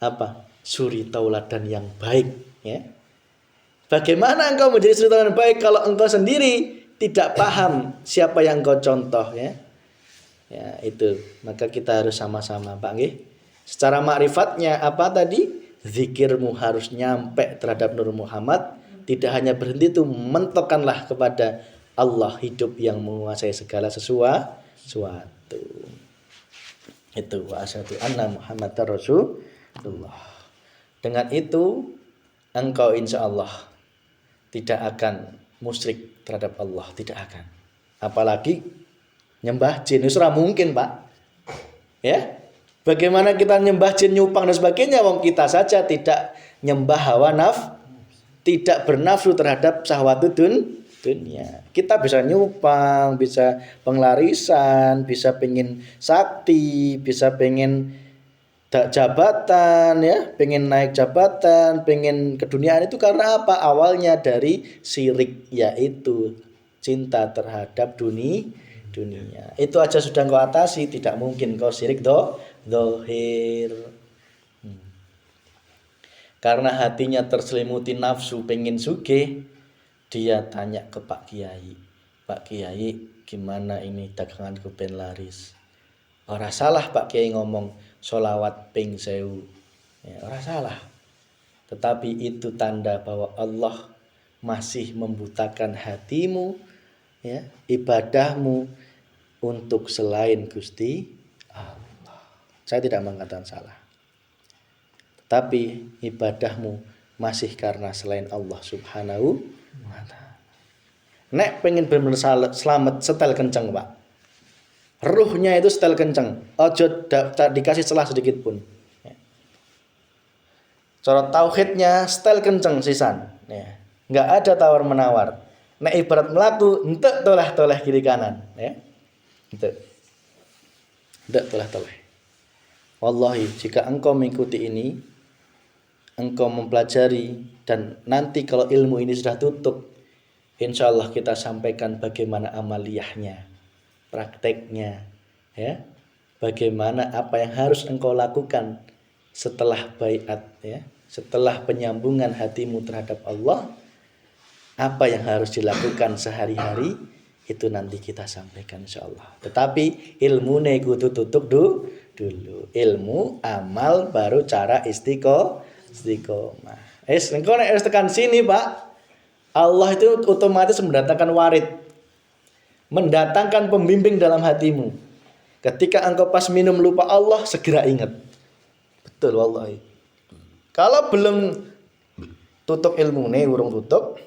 apa? Suri tauladan yang baik, ya. Bagaimana engkau menjadi suri tauladan baik kalau engkau sendiri tidak paham siapa yang engkau contoh, ya? Ya, itu. Maka kita harus sama-sama, Pak nggih. Secara makrifatnya apa tadi? Zikirmu harus nyampe terhadap Nur Muhammad. Tidak hanya berhenti itu, mentokkanlah kepada Allah hidup yang menguasai segala sesuatu. Itu wa asyhadu anna Muhammadar Rasulullah. Dengan itu engkau insya Allah tidak akan musyrik terhadap Allah, tidak akan. Apalagi nyembah jin, itu mungkin, Pak. Ya. Bagaimana kita nyembah jin, nyupang dan sebagainya, wong kita saja tidak nyembah hawa tidak bernafsu terhadap syahwat dunia. Kita bisa nyupang, bisa penglarisan, bisa pengen sakti, bisa pengen jabatan, ya, pengen naik jabatan, pengen keduniaan, itu karena apa? Awalnya dari syirik, yaitu cinta terhadap dunia. Itu aja sudah kau atasi, tidak mungkin kau syirik dohir. Karena hatinya terselimuti nafsu pengen sugih, dia tanya ke Pak Kiai, Pak Kiai, gimana ini daganganku ben laris? Ora salah Pak Kiai ngomong sholawat ping 1000, ya, ora salah. Tetapi itu tanda bahwa Allah masih membutakan hatimu, ya, ibadahmu untuk selain Gusti Allah. Saya tidak mengatakan salah. Tapi ibadahmu masih karena selain Allah Subhanahu wa ta'ala. Nek pengen benar-benar selamat, setel kenceng, Pak. Ruhnya itu setel kenceng. Ojo dikasih celah sedikit pun. Cara tauhidnya setel kenceng sisan. Ya. Nggak ada tawar menawar. Nek ibarat melaku, entek toleh kiri kanan. Ya. Entek toleh. Wallahi, jika engkau mengikuti ini, engkau mempelajari, dan nanti kalau ilmu ini sudah tutup, insya Allah kita sampaikan bagaimana amaliyahnya, prakteknya, ya, bagaimana apa yang harus engkau lakukan setelah baiat, ya, setelah penyambungan hatimu terhadap Allah, apa yang harus dilakukan sehari-hari, itu nanti kita sampaikan insya Allah. Tetapi ilmu kudu tutup dulu. Ilmu, amal, baru cara istiqomah. Engkau nek tekan sini, Pak, Allah itu otomatis mendatangkan warid, mendatangkan pembimbing dalam hatimu. Ketika engkau pas minum lupa Allah, segera ingat. Betul wallahi. Kalau belum tutup ilmu urung tutup,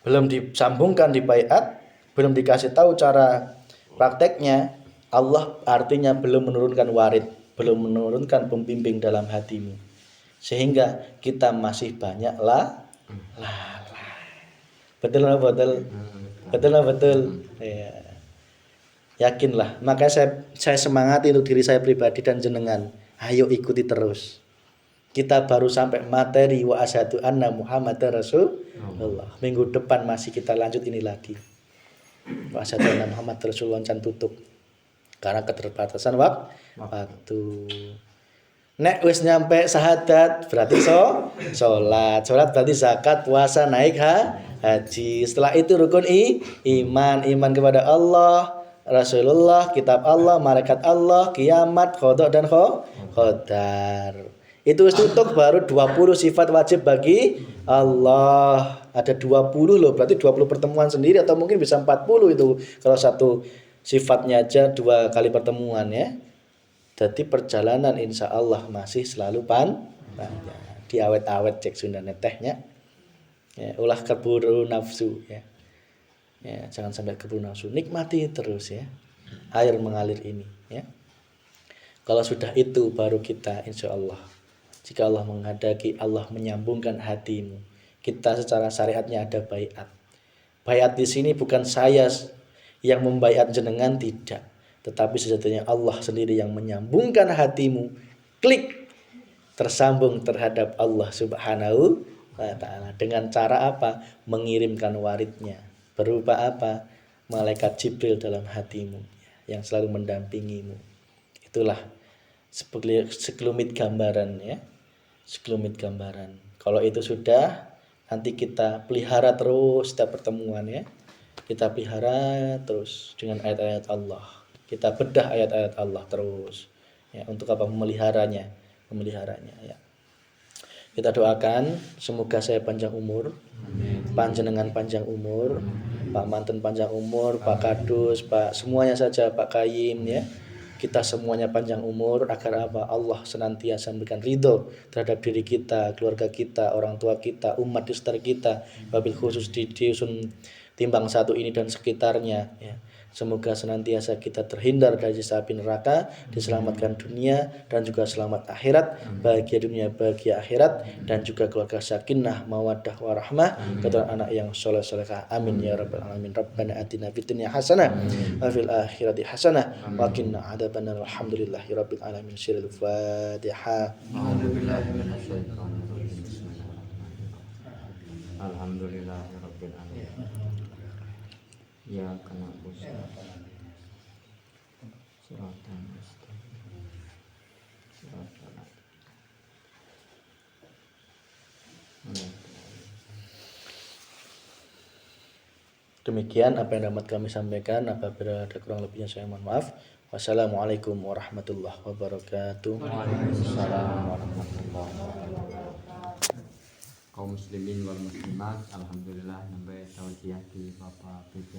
belum disambungkan di baiat, belum dikasih tahu cara prakteknya, Allah artinya belum menurunkan warid, belum menurunkan pembimbing dalam hatimu. Sehingga kita masih banyak lalai. Betul. Ya. Yakinlah. Makanya saya semangati untuk diri saya pribadi dan jenengan. Ayo ikuti terus. Kita baru sampai materi wa asyhadu anna Muhammadar Rasulullah. Minggu depan masih kita lanjut ini lagi. Wa asyhadu anna Muhammadar Rasulullah can tutup. Karena keterbatasan waktu. Nek wis nyampe syahadat berarti sholat berarti zakat, puasa, naik haji. Setelah itu rukun iman kepada Allah, Rasulullah, kitab Allah, malaikat Allah, kiamat, qada dan qadar. Itu wis tutup, baru 20 sifat wajib bagi Allah. Ada 20 loh, berarti 20 pertemuan sendiri, atau mungkin bisa 40 itu kalau satu sifatnya aja 2 kali pertemuan, ya. Jadi perjalanan insya Allah masih selalu panjang. Diawet-awet cek Sunda netehnya. Ya, ulah keburu nafsu ya. Ya, jangan sampai keburu nafsu. Nikmati terus ya. Air mengalir ini ya. Kalau sudah itu baru kita insya Allah, jika Allah menghendaki, Allah menyambungkan hatimu. Kita secara syariatnya ada baiat. Baiat di sini bukan saya yang membaiat jenengan, tidak, tetapi sejatinya Allah sendiri yang menyambungkan hatimu, klik, tersambung terhadap Allah Subhanahu wa ta'ala. Dengan cara apa? Mengirimkan waridnya. Berupa apa? Malaikat Jibril dalam hatimu yang selalu mendampingimu. Itulah sekelumit gambaran ya. Sekelumit gambaran. Kalau itu sudah, nanti kita pelihara terus setiap pertemuan ya. Kita pelihara terus dengan ayat-ayat Allah. Kita bedah ayat-ayat Allah terus. Ya, untuk apa? Memeliharanya ya. Kita doakan semoga saya panjang umur, panjenengan panjang umur, Pak Manten panjang umur, Pak Kadus, Pak semuanya saja, Pak Kayim ya. Kita semuanya panjang umur agar apa? Allah senantiasa memberikan ridho terhadap diri kita, keluarga kita, orang tua kita, umat di sekitar kita, wabil khusus di dusun Timbang 1 ini dan sekitarnya ya. Semoga senantiasa kita terhindar dari siksa api neraka, diselamatkan dunia dan juga selamat akhirat, bahagia dunia, bahagia akhirat, dan juga keluarga sakinah, mawaddah warahmah, keturunan anak yang soleh-solehah. Amin ya rabbal alamin. Rabbana atina fid dunya hasanah wa fil akhirati hasanah wa qina adzabannar. Alhamdulillahi rabbil alamin. Sirul Fatihah. Alhamdulillahirabbil alamin. Ya kana usul. Siratan mustaqim. Siratan. Demikian apa yang dapat kami sampaikan. Apabila ada kurang lebihnya saya mohon maaf. Wassalamualaikum warahmatullahi wabarakatuh. Waalaikumsalam warahmatullahi wabarakatuh. Kaum muslimin wal muslimat, alhamdulillah sampai tausiah di Bapak P.J.